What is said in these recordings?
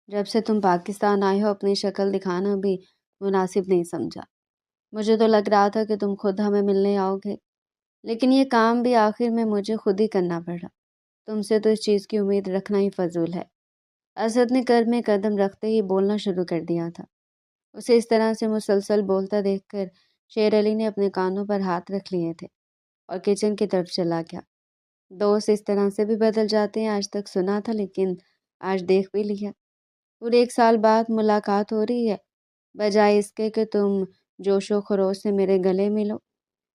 جب سے تم پاکستان آئے ہو اپنی شکل دکھانا بھی مناسب نہیں سمجھا۔ مجھے تو لگ رہا تھا کہ تم خود ہمیں ملنے آؤ گے، لیکن یہ کام بھی آخر میں مجھے خود ہی کرنا پڑا۔ تم سے تو اس چیز کی امید رکھنا ہی فضول ہے۔ اسد نے کر میں قدم رکھتے ہی بولنا شروع کر دیا تھا۔ اسے اس طرح سے مسلسل بولتا دیکھ کر شیر علی نے اپنے کانوں پر ہاتھ رکھ لیے تھے اور کچن کی طرف چلا گیا۔ دوست اس طرح سے بھی بدل جاتے ہیں، آج تک سنا تھا لیکن آج دیکھ بھی لیا۔ پورے 1 سال بعد ملاقات ہو رہی ہے، بجائے اس کے کہ تم جوش و خروش سے میرے گلے ملو۔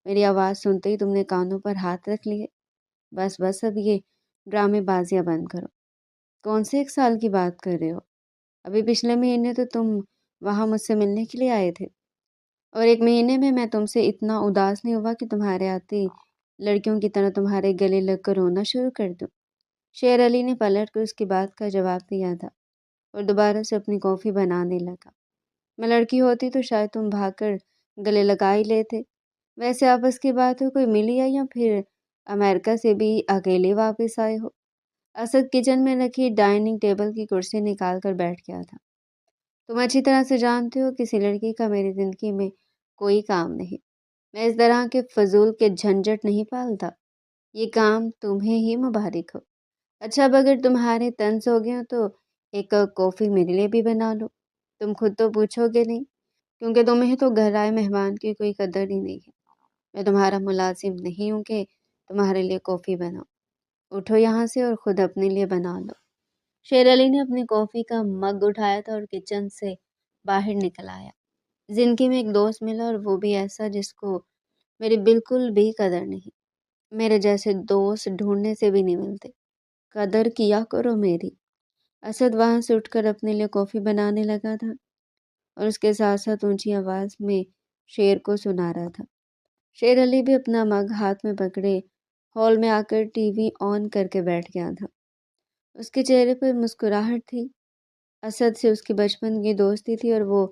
میری آواز سنتے ہی تم نے کانوں پر ہاتھ رکھ لیے۔ بس بس اب یہ ڈرامے بازیاں بند کرو۔ کون سے 1 سال کی بات کر رہے ہو؟ ابھی پچھلے مہینے تو تم وہاں مجھ سے ملنے کے لیے آئے تھے، اور 1 مہینے میں تم سے اتنا اداس نہیں ہوا کہ تمہارے آتی لڑکیوں کی طرح تمہارے گلے لگ کر رونا شروع کر دوں۔ شیر علی نے پلٹ کر اس کی بات کا جواب دیا تھا اور دوبارہ سے اپنی کافی بنانے لگا۔ میں لڑکی ہوتی تو شاید تم بھاگ کر گلے لگا ہی لیتے۔ ویسے آپس کی بات ہو، کوئی ملی ہے یا پھر امریکہ سے بھی اکیلے واپس آئے ہو؟ اسد کچن میں رکھی ڈائننگ ٹیبل کی کرسی نکال کر بیٹھ گیا تھا۔ تم اچھی طرح سے جانتے ہو کسی لڑکی کا میری زندگی میں کوئی کام نہیں۔ میں اس طرح کے فضول کے جھنجٹ نہیں پالتا۔ یہ کام تمہیں ہی مبارک ہو۔ اچھا اب اگر تمہارے طنز ہو گئے ہو تو ایک کافی میرے لیے بھی بنا لو۔ تم خود تو پوچھو گے نہیں، کیونکہ تمہیں تو گھر آئے مہمان کی کوئی قدر ہی نہیں ہے۔ میں تمہارا ملازم نہیں ہوں کہ تمہارے لیے کافی بناؤ۔ اٹھو یہاں سے اور خود اپنے لیے بنا لو۔ شیر علی نے اپنی کافی کا مگ اٹھایا تھا اور کچن سے باہر نکل آیا۔ زندگی میں ایک دوست ملا، اور وہ بھی ایسا جس کو میری بالکل بھی قدر نہیں۔ میرے جیسے دوست ڈھونڈنے سے بھی نہیں ملتے۔ قدر کیا کرو میری۔ اسد وہاں سے اٹھ کر اپنے لیے کافی بنانے لگا تھا اور اس کے ساتھ ساتھ اونچی آواز میں شیر کو سنا رہا تھا۔ شیر علی بھی اپنا مگ ہاتھ میں پکڑے ہال میں آ کر ٹی وی آن کر کے بیٹھ گیا تھا۔ اس کے چہرے پر مسکراہٹ تھی۔ اسد سے اس کی بچپن کی دوستی تھی اور وہ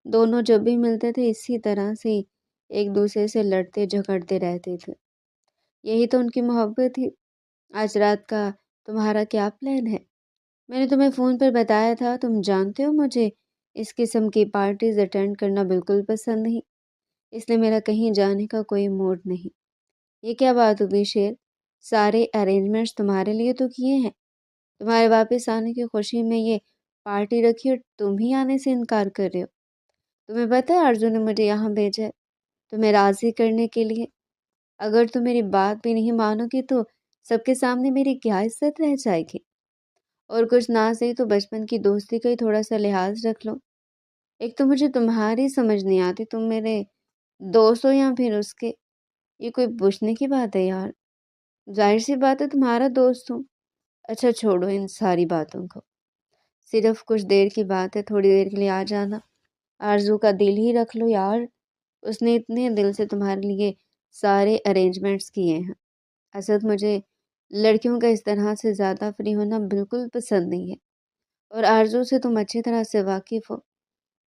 دونوں جب بھی ملتے تھے اسی طرح سے ایک دوسرے سے لڑتے جھگڑتے رہتے تھے۔ یہی تو ان کی محبت تھی۔ آج رات کا تمہارا کیا پلان ہے؟ میں نے تمہیں فون پر بتایا تھا، تم جانتے ہو مجھے اس قسم کی پارٹیز اٹینڈ کرنا بالکل پسند نہیں، اس لیے میرا کہیں جانے کا کوئی موڈ نہیں۔ یہ کیا بات ہوئی شیر؟ سارے ارینجمنٹس تمہارے لیے تو کیے ہیں۔ تمہارے واپس آنے کی خوشی میں یہ پارٹی رکھی اور تم ہی آنے سے انکار کر رہے ہو۔ تمہیں پتہ ہے آرزو نے مجھے یہاں بھیجا ہے تمہیں راضی کرنے کے لیے۔ اگر تم میری بات بھی نہیں مانو گی تو سب کے سامنے میری کیا عزت رہ جائے گی؟ اور کچھ نہ صحیح تو بچپن کی دوستی کا ہی تھوڑا سا لحاظ رکھ لو۔ ایک تو مجھے تمہاری سمجھ نہیں آتی، تم میرے دوست ہو یا پھر اس کے؟ یہ کوئی پوچھنے کی بات ہے یار؟ ظاہر سی بات ہے تمہارا دوست ہوں۔ اچھا چھوڑو ان ساری باتوں کو، صرف کچھ دیر کی بات ہے، تھوڑی دیر کے لیے آ جانا۔ آرزو کا دل ہی رکھ لو یار، اس نے اتنے دل سے تمہارے لیے سارے ارینجمنٹس کیے ہیں۔ اسد مجھے لڑکیوں کا اس طرح سے زیادہ فری ہونا بالکل پسند نہیں ہے، اور آرزو سے تم اچھی طرح سے واقف ہو۔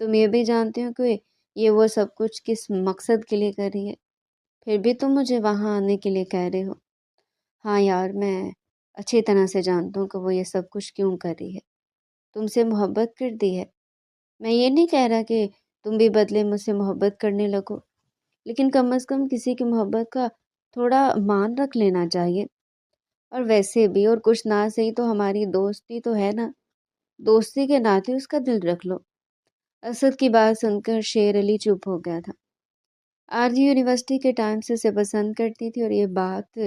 تم یہ بھی جانتے ہو کہ یہ وہ سب کچھ کس مقصد کے لیے کر رہی ہے، پھر بھی تم مجھے وہاں آنے کے لیے کہہ رہے ہو۔ ہاں یار، میں اچھی طرح سے جانتا ہوں کہ وہ یہ سب کچھ کیوں کر رہی ہے۔ تم سے محبت کرتی ہے۔ میں یہ نہیں کہہ رہا کہ تم بھی بدلے مجھ سے محبت کرنے لگو، لیکن کم از کم کسی کی محبت کا تھوڑا مان رکھ لینا چاہیے۔ اور ویسے بھی اور کچھ نہ صحیح تو ہماری دوستی تو ہے نا، دوستی کے ناطے اس کا دل رکھ لو۔ اسد کی بات سن کر شیر علی چپ ہو گیا تھا۔ آرزو یونیورسٹی کے ٹائم سے اسے پسند کرتی تھی اور یہ بات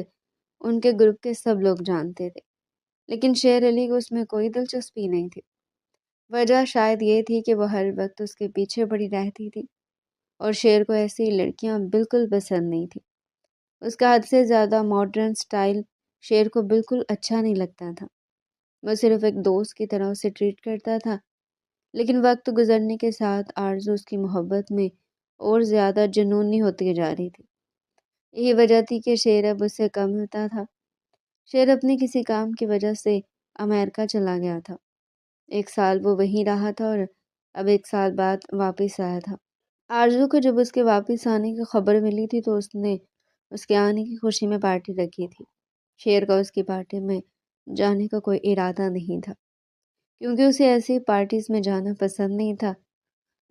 ان کے گروپ کے سب لوگ جانتے تھے، لیکن شیر علی کو اس میں کوئی دلچسپی نہیں تھی۔ وجہ شاید یہ تھی کہ وہ ہر وقت اس کے پیچھے پڑی رہتی تھی اور شیر کو ایسی لڑکیاں بالکل پسند نہیں تھی۔ اس کا حد سے زیادہ ماڈرن سٹائل شیر کو بالکل اچھا نہیں لگتا تھا۔ وہ صرف ایک دوست کی طرح اسے ٹریٹ کرتا تھا، لیکن وقت گزرنے کے ساتھ آرزو اس کی محبت میں اور زیادہ جنونی ہوتی جا رہی تھی۔ یہی وجہ تھی کہ شیر اب اس سے کم ملتا تھا۔ شیر اپنے کسی کام کی وجہ سے امریکہ چلا گیا تھا۔ 1 سال وہ وہیں رہا تھا اور اب 1 سال بعد واپس آیا تھا۔ آرزو کو جب اس کے واپس آنے کی خبر ملی تھی تو اس نے اس کے آنے کی خوشی میں پارٹی رکھی تھی۔ شیر کا اس کی پارٹی میں جانے کا کوئی ارادہ نہیں تھا۔ کیونکہ اسے ایسی پارٹیز میں جانا پسند نہیں تھا۔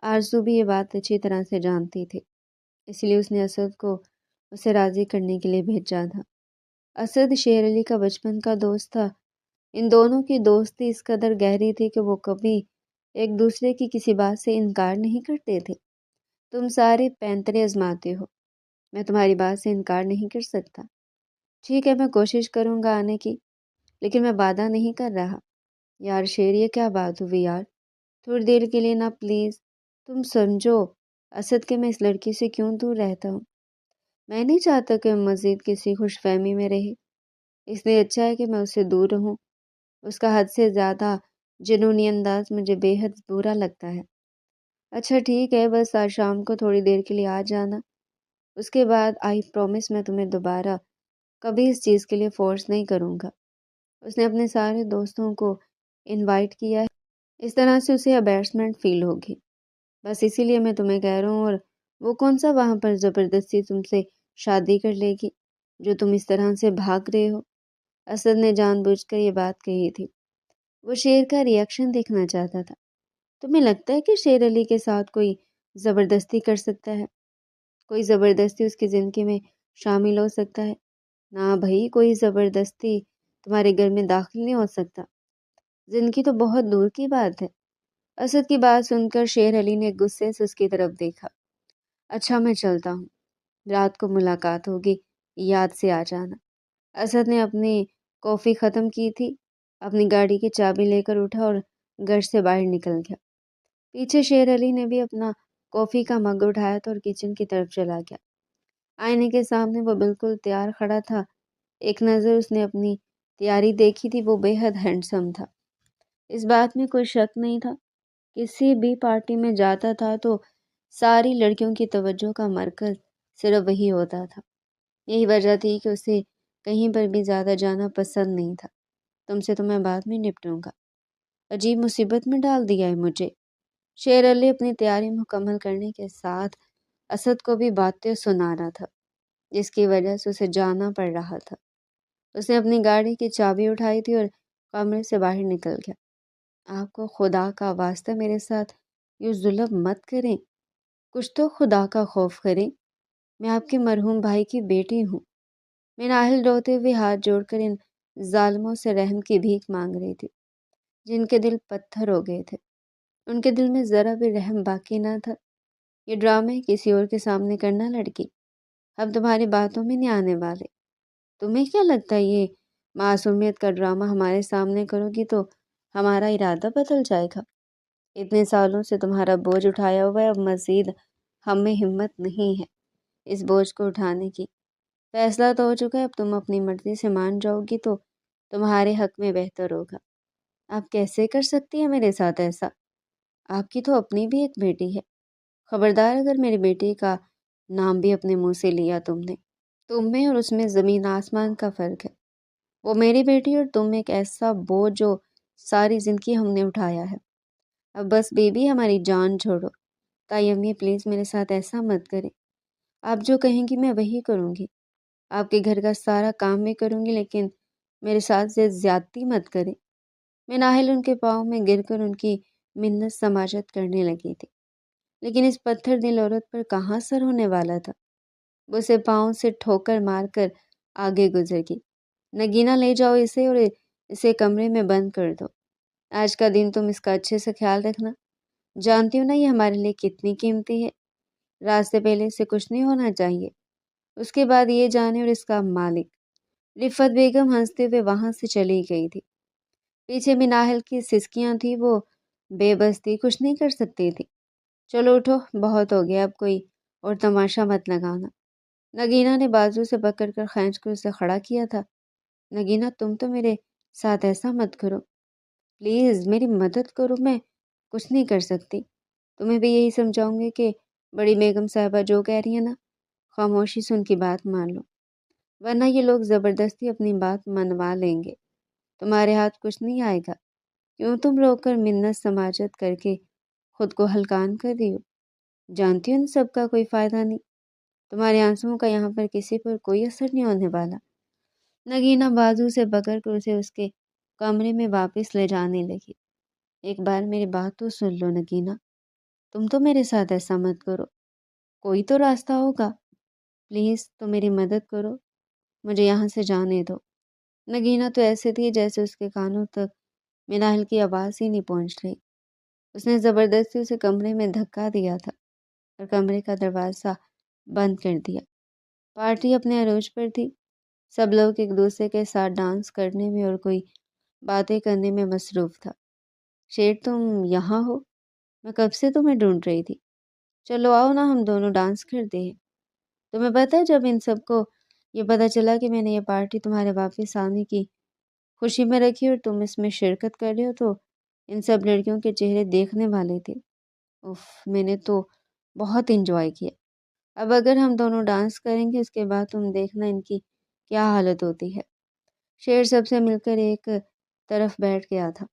آرزو بھی یہ بات اچھی طرح سے جانتی تھی، اس لیے اس نے اسد کو اسے راضی کرنے کے لیے بھیجا تھا۔ اسد شیر علی کا بچپن کا دوست تھا۔ ان دونوں کی دوستی اس قدر گہری تھی کہ وہ کبھی ایک دوسرے کی کسی بات سے انکار نہیں کرتے تھے۔ تم سارے پینترے آزماتے ہو، میں تمہاری بات سے انکار نہیں کر سکتا۔ ٹھیک ہے، میں کوشش کروں گا آنے کی، لیکن میں وعدہ نہیں کر رہا۔ یار شیر، یہ کیا بات ہوئی یار؟ تھوڑی دیر کے لیے نا پلیز، تم سمجھو اسد کہ میں اس لڑکی سے کیوں دور رہتا ہوں۔ میں نہیں چاہتا کہ مزید کسی خوش فہمی میں رہے، اس لیے اچھا ہے کہ میں اس سے دور رہوں۔ اس کا حد سے زیادہ جنونی انداز مجھے بے حد برا لگتا ہے۔ اچھا ٹھیک ہے، بس آج شام کو تھوڑی دیر کے لیے آ جانا، اس کے بعد آئی پرومس میں تمہیں دوبارہ کبھی اس چیز کے لیے فورس نہیں کروں گا۔ اس نے اپنے سارے دوستوں کو انوائٹ کیا ہے، اس طرح سے اسے امبیرسمنٹ فیل ہوگی۔ بس اسی لیے میں تمہیں کہہ رہا ہوں، اور وہ کون سا وہاں پر زبردستی تم سے شادی کر لے گی جو تم اس طرح سے بھاگ رہے ہو۔ اسد نے جان بوجھ کر یہ بات کہی تھی، وہ شیر کا ری ایکشن دیکھنا چاہتا تھا۔ تمہیں لگتا ہے کہ شیر علی کے ساتھ کوئی زبردستی کر سکتا ہے؟ کوئی زبردستی اس کی زندگی میں شامل ہو سکتا ہے؟ نہ بھائی، کوئی زبردستی تمہارے گھر میں داخل نہیں ہو سکتا۔ زندگی تو بہت دور کی بات ہے۔ اسد کی بات سن کر شیر علی نے غصے سے اس کی طرف دیکھا۔ اچھا میں چلتا ہوں، رات کو ملاقات ہوگی، یاد سے آ جانا۔ اسد نے اپنی کافی ختم کی تھی، اپنی گاڑی کی چابی لے کر اٹھا اور گھر سے باہر نکل گیا۔ پیچھے شیر علی نے بھی اپنا کافی کا مگ اٹھایا تھا اور کچن کی طرف چلا گیا۔ آئینے کے سامنے وہ بالکل تیار کھڑا تھا۔ ایک نظر اس نے اپنی تیاری دیکھی تھی، وہ بے حد ہینڈسم تھا۔ اس بات میں کوئی شک نہیں تھا، کسی بھی پارٹی میں جاتا تھا تو ساری لڑکیوں کی توجہ کا مرکز صرف وہی ہوتا تھا۔ یہی وجہ تھی کہ اسے کہیں پر بھی زیادہ جانا پسند نہیں تھا۔ تم سے تو میں بعد میں نپٹوں گا۔ عجیب مصیبت میں ڈال دیا ہے مجھے۔ شیر علی اپنی تیاری مکمل کرنے کے ساتھ اسد کو بھی باتیں سنا رہا تھا، جس کی وجہ سے اسے جانا پڑ رہا تھا۔ اس نے اپنی گاڑی کی چابی اٹھائی تھی اور کمرے سے باہر نکل گیا۔ آپ کو خدا کا واسطہ میرے ساتھ یوں ظلم مت کریں، کچھ تو خدا کا خوف کریں۔ میں آپ کے مرحوم بھائی کی بیٹی ہوں۔ میں ناہل روتے ہوئے ہاتھ جوڑ کر ان ظالموں سے رحم کی بھیک مانگ رہی تھی، جن کے دل پتھر ہو گئے تھے۔ ان کے دل میں ذرا بھی رحم باقی نہ تھا۔ یہ ڈرامے کسی اور کے سامنے کرنا لڑکی، ہم تمہاری باتوں میں نہیں آنے والے۔ تمہیں کیا لگتا ہے یہ معصومیت کا ڈرامہ ہمارے سامنے کرو گی تو ہمارا ارادہ بدل جائے گا؟ اتنے سالوں سے تمہارا بوجھ اٹھایا ہوا ہے، اب مزید ہم میں ہمت نہیں ہے اس بوجھ کو اٹھانے کی۔ فیصلہ تو ہو چکا ہے، اب تم اپنی مرضی سے مان جاؤ گی تو تمہارے حق میں بہتر ہوگا۔ آپ کیسے کر سکتی ہیں میرے ساتھ ایسا؟ آپ کی تو اپنی بھی ایک بیٹی ہے۔ خبردار اگر میری بیٹی کا نام بھی اپنے منہ سے لیا تم نے۔ تم میں اور اس میں زمین آسمان کا فرق ہے۔ وہ میری بیٹی اور تم ایک ایسا بوجھ جو ساری زندگی ہم نے اٹھایا ہے۔ اب بس بیبی، ہماری جان چھوڑو۔ تائی امی پلیز میرے ساتھ ایسا مت کریں۔ آپ جو کہیں گی میں وہی کروں گی۔ آپ کے گھر کا سارا کام میں کروں گی، لیکن میرے ساتھ سے زیادتی مت کریں۔ میں ناہل ان کے پاؤں میں گر کر ان کی منت سماجت کرنے لگی تھی، لیکن اس پتھر دل عورت پر کہاں سر ہونے والا تھا۔ وہ اسے پاؤں سے ٹھوکر مار کر آگے گزر گئی۔ نگینہ، لے جاؤ اسے اور اسے کمرے میں بند کر دو۔ آج کا دن تم اس کا اچھے سے خیال رکھنا۔ جانتی ہو نا یہ ہمارے لیے کتنی قیمتی ہے۔ رات سے پہلے اسے کچھ نہیں ہونا چاہیے۔ اس کے بعد یہ جانے اور اس کا مالک۔ رفت بیگم ہنستے ہوئے وہاں سے چلی گئی تھی۔ پیچھے بھی ناہل کی سسکیاں تھیں، وہ بے بس تھی، کچھ نہیں کر سکتی تھی۔ چلو اٹھو، بہت ہو گیا، اب کوئی اور تماشا مت لگانا۔ نگینہ نے بازو سے پکڑ کر کھینچ کر اسے کھڑا کیا تھا۔ نگینہ، تم تو میرے ساتھ ایسا مت کرو، پلیز میری مدد کرو، میں کچھ نہیں کر سکتی۔ تمہیں بھی یہی سمجھاؤں گی کہ بڑی بیگم صاحبہ جو کہہ رہی ہیں نا، خاموشی سے ان کی بات مان لو، ورنہ یہ لوگ زبردستی اپنی بات منوا لیں گے۔ تمہارے ہاتھ کچھ نہیں آئے گا۔ کیوں تم رو کر منت سماجت کر کے خود کو ہلکان کر رہی ہو؟ جانتی ہو ان سب کا کوئی فائدہ نہیں۔ تمہارے آنسوؤں کا یہاں پر کسی پر کوئی اثر نہیں ہونے والا۔ نگینہ بازو سے پکڑ کر اسے اس کے کمرے میں واپس لے جانے لگی۔ ایک بار میری بات تو سن لو نگینہ، تم تو میرے ساتھ ایسا مت کرو، کوئی تو راستہ ہوگا، پلیز تو میری مدد کرو، مجھے یہاں سے جانے دو۔ نگینہ تو ایسے تھی جیسے اس کے کانوں تک مناہل کی آواز ہی نہیں پہنچ رہی۔ اس نے زبردستی اسے کمرے میں دھکا دیا تھا اور کمرے کا دروازہ بند کر دیا۔ پارٹی اپنے عروج پر تھی، سب لوگ ایک دوسرے کے ساتھ ڈانس کرنے میں اور کوئی باتیں کرنے میں مصروف تھا۔ شیر تم یہاں ہو؟ میں کب سے تمہیں ڈھونڈ رہی تھی، چلو آؤ نا ہم دونوں ڈانس کرتے ہیں۔ تمہیں پتہ ہے جب ان سب کو یہ پتہ چلا کہ میں نے یہ پارٹی تمہارے واپس آنے کی خوشی میں رکھی اور تم اس میں شرکت کر رہے ہو تو ان سب لڑکیوں کے چہرے دیکھنے والے تھے۔ اف، میں نے تو بہت انجوائے کیا۔ اب اگر ہم دونوں ڈانس کریں گے اس کے بعد تم دیکھنا ان کی کیا حالت ہوتی ہے۔ شیر سب سے مل کر ایک طرف بیٹھ گیا تھا۔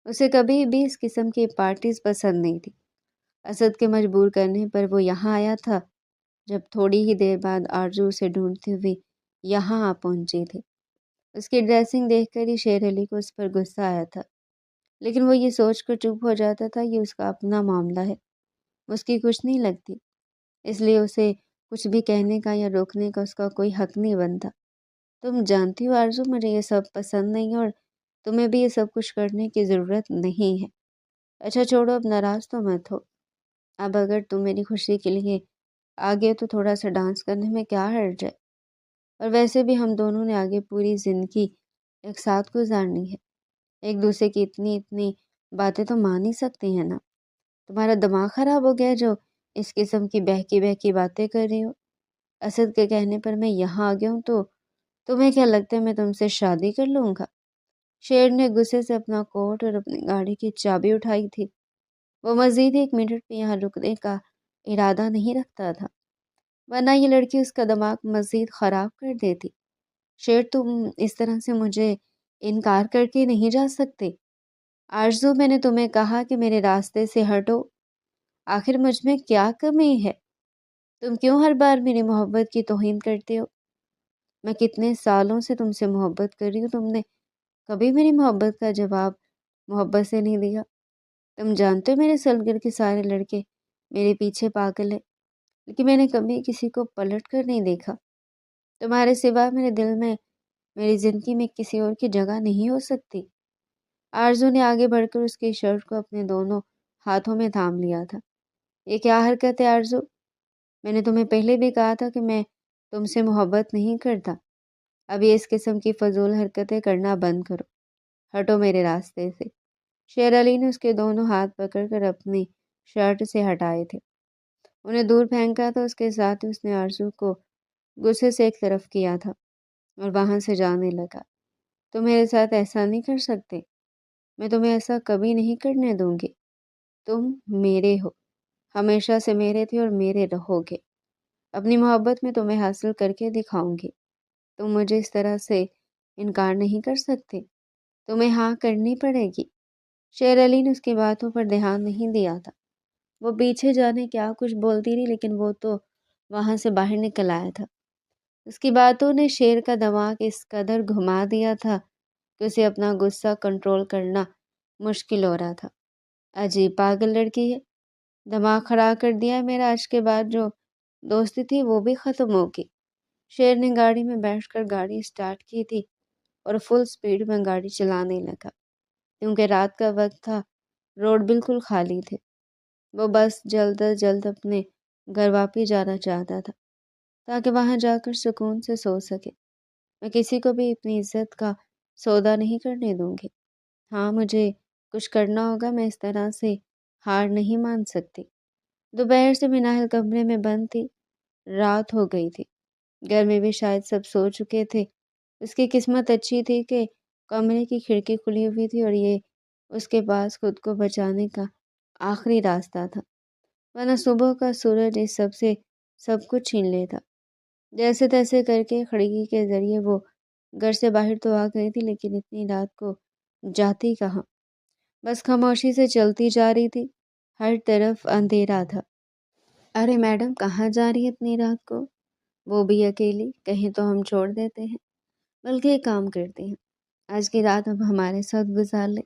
اسے کبھی بھی اس قسم کی پارٹیز پسند نہیں تھی۔ اسد کے مجبور کرنے پر وہ یہاں آیا تھا، جب تھوڑی ہی دیر بعد آرزو اسے ڈھونڈتے ہوئے یہاں آ پہنچے تھے۔ اس کی ڈریسنگ دیکھ کر ہی شیر علی کو اس پر غصہ آیا تھا، لیکن وہ یہ سوچ کر چپ ہو جاتا تھا یہ اس کا اپنا معاملہ ہے، اس کی کچھ نہیں لگتی، اس لیے اسے کچھ بھی کہنے کا یا روکنے کا اس کا کوئی حق نہیں بنتا۔ تم جانتی ہو آرزو مجھے یہ سب پسند نہیں اور تمہیں بھی یہ سب کچھ کرنے کی ضرورت نہیں ہے۔ اچھا چھوڑو، اب ناراض تو مت ہو۔ اب اگر تم میری خوشی کے لیے آگے تو تھوڑا سا ڈانس کرنے میں کیا حرج ہے؟ اور ویسے بھی ہم دونوں نے آگے پوری زندگی ایک ساتھ گزارنی ہے، ایک دوسرے کی اتنی باتیں تو مان ہی سکتے ہیں نا۔ تمہارا دماغ خراب ہو گیا جو اس قسم کی بہکی باتیں کر رہی ہو؟ اسد کے کہنے پر میں یہاں آ گیا ہوں تو تمہیں کیا لگتا ہے میں تم سے شادی کر لوں گا؟ شیر نے غصے سے اپنا کوٹ اور اپنی گاڑی کی چابی اٹھائی تھی۔ وہ مزید 1 منٹ بھی یہاں رکنے کا ارادہ نہیں رکھتا تھا، ورنہ یہ لڑکی اس کا دماغ مزید خراب کر دیتی۔ شیر تم اس طرح سے مجھے انکار کر کے نہیں جا سکتے۔ آرزو میں نے تمہیں کہا کہ میرے راستے سے ہٹو، آخر مجھ میں کیا کمی ہے؟ تم کیوں ہر بار میری محبت کی توہین کرتے ہو؟ میں کتنے سالوں سے تم سے محبت کر رہی ہوں، تم نے کبھی میری محبت کا جواب محبت سے نہیں دیا۔ تم جانتے ہو میرے سرگرد کے سارے لڑکے میرے پیچھے پاگل ہیں، لیکن میں نے کبھی کسی کو پلٹ کر نہیں دیکھا۔ تمہارے سوا میرے دل میں، میری زندگی میں کسی اور کی جگہ نہیں ہو سکتی۔ آرزو نے آگے بڑھ کر اس کی شرٹ کو اپنے دونوں ہاتھوں میں تھام لیا تھا۔ یہ کیا حرکت ہے آرزو؟ میں نے تمہیں پہلے بھی کہا تھا کہ میں تم سے محبت نہیں کرتا۔ اب یہ اس قسم کی فضول حرکتیں کرنا بند کرو، ہٹو میرے راستے سے۔ شیر علی نے اس کے دونوں ہاتھ پکڑ کر اپنی شرٹ سے ہٹائے تھے، انہیں دور پھینکا تھا، اس کے ساتھ ہی اس نے آرزو کو غصے سے ایک طرف کیا تھا اور وہاں سے جانے لگا۔ تم میرے ساتھ ایسا نہیں کر سکتے، میں تمہیں ایسا کبھی نہیں کرنے دوں گی۔ تم میرے ہو، ہمیشہ سے میرے تھے اور میرے رہو گے۔ اپنی محبت میں تمہیں حاصل کر کے دکھاؤں گی، تم مجھے اس طرح سے انکار نہیں کر سکتے، تمہیں ہاں کرنی پڑے گی۔ شیر علی نے اس کی باتوں پر دھیان نہیں دیا تھا، وہ پیچھے جانے کیا کچھ بولتی رہی لیکن وہ تو وہاں سے باہر نکل آیا تھا۔ اس کی باتوں نے شیر کا دماغ اس قدر گھما دیا تھا کہ اسے اپنا غصہ کنٹرول کرنا مشکل ہو رہا تھا۔ عجیب پاگل لڑکی ہے، دماغ خراب کر دیا ہے میرا، آج کے بعد جو دوستی تھی وہ بھی ختم ہوگی۔ شیر نے گاڑی میں بیٹھ کر گاڑی سٹارٹ کی تھی اور فل سپیڈ میں گاڑی چلانے لگا، کیونکہ رات کا وقت تھا، روڈ بالکل خالی تھے۔ وہ بس جلد از جلد اپنے گھر واپس جانا چاہتا تھا تاکہ وہاں جا کر سکون سے سو سکے۔ میں کسی کو بھی اپنی عزت کا سودا نہیں کرنے دوں گی۔ ہاں مجھے کچھ کرنا ہوگا، میں اس طرح سے ہار نہیں مان سکتی۔ دوپہر سے مناہل کمرے میں بند تھی، رات ہو گئی تھی، گھر میں بھی شاید سب سو چکے تھے۔ اس کی قسمت اچھی تھی کہ کمرے کی کھڑکی کھلی ہوئی تھی اور یہ اس کے پاس خود کو بچانے کا آخری راستہ تھا، ورنہ صبح کا سورج اس سب سے سب کچھ چھین لیتا۔ جیسے تیسے کر کے کھڑکی کے ذریعے وہ گھر سے باہر تو آ گئی تھی، لیکن اتنی رات کو جاتی کہاں؟ بس خاموشی سے چلتی جا رہی تھی، ہر طرف اندھیرا تھا۔ ارے میڈم کہاں جا رہی ہے اتنی رات کو؟ وہ بھی اکیلی؟ کہیں تو ہم چھوڑ دیتے ہیں، بلکہ ایک کام کرتے ہیں، آج کی رات اب ہمارے ساتھ گزار لے۔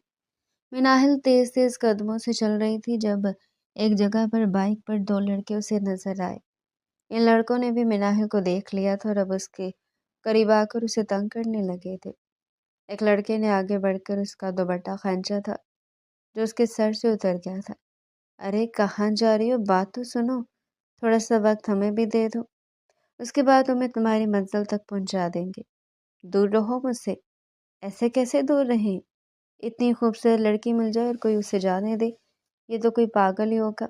مناہل تیز تیز قدموں سے چل رہی تھی جب ایک جگہ پر بائک پر دو لڑکے اسے نظر آئے۔ ان لڑکوں نے بھی مناہل کو دیکھ لیا تھا اور اب اس کے قریب آ کر اسے تنگ کرنے لگے تھے۔ ایک لڑکے نے آگے بڑھ کر اس کا دوپٹہ کھینچا تھا جو اس کے سر سے اتر گیا تھا۔ ارے کہاں جا رہی ہو؟ بات تو سنو، تھوڑا سا وقت ہمیں بھی دے دو، اس کے بعد تمہیں تمہاری منزل تک پہنچا دیں گے۔ دور رہو مجھ سے۔ ایسے کیسے دور رہیں؟ اتنی خوبصورت لڑکی مل جائے اور کوئی اسے جانے دے؟ یہ تو کوئی پاگل ہی ہوگا۔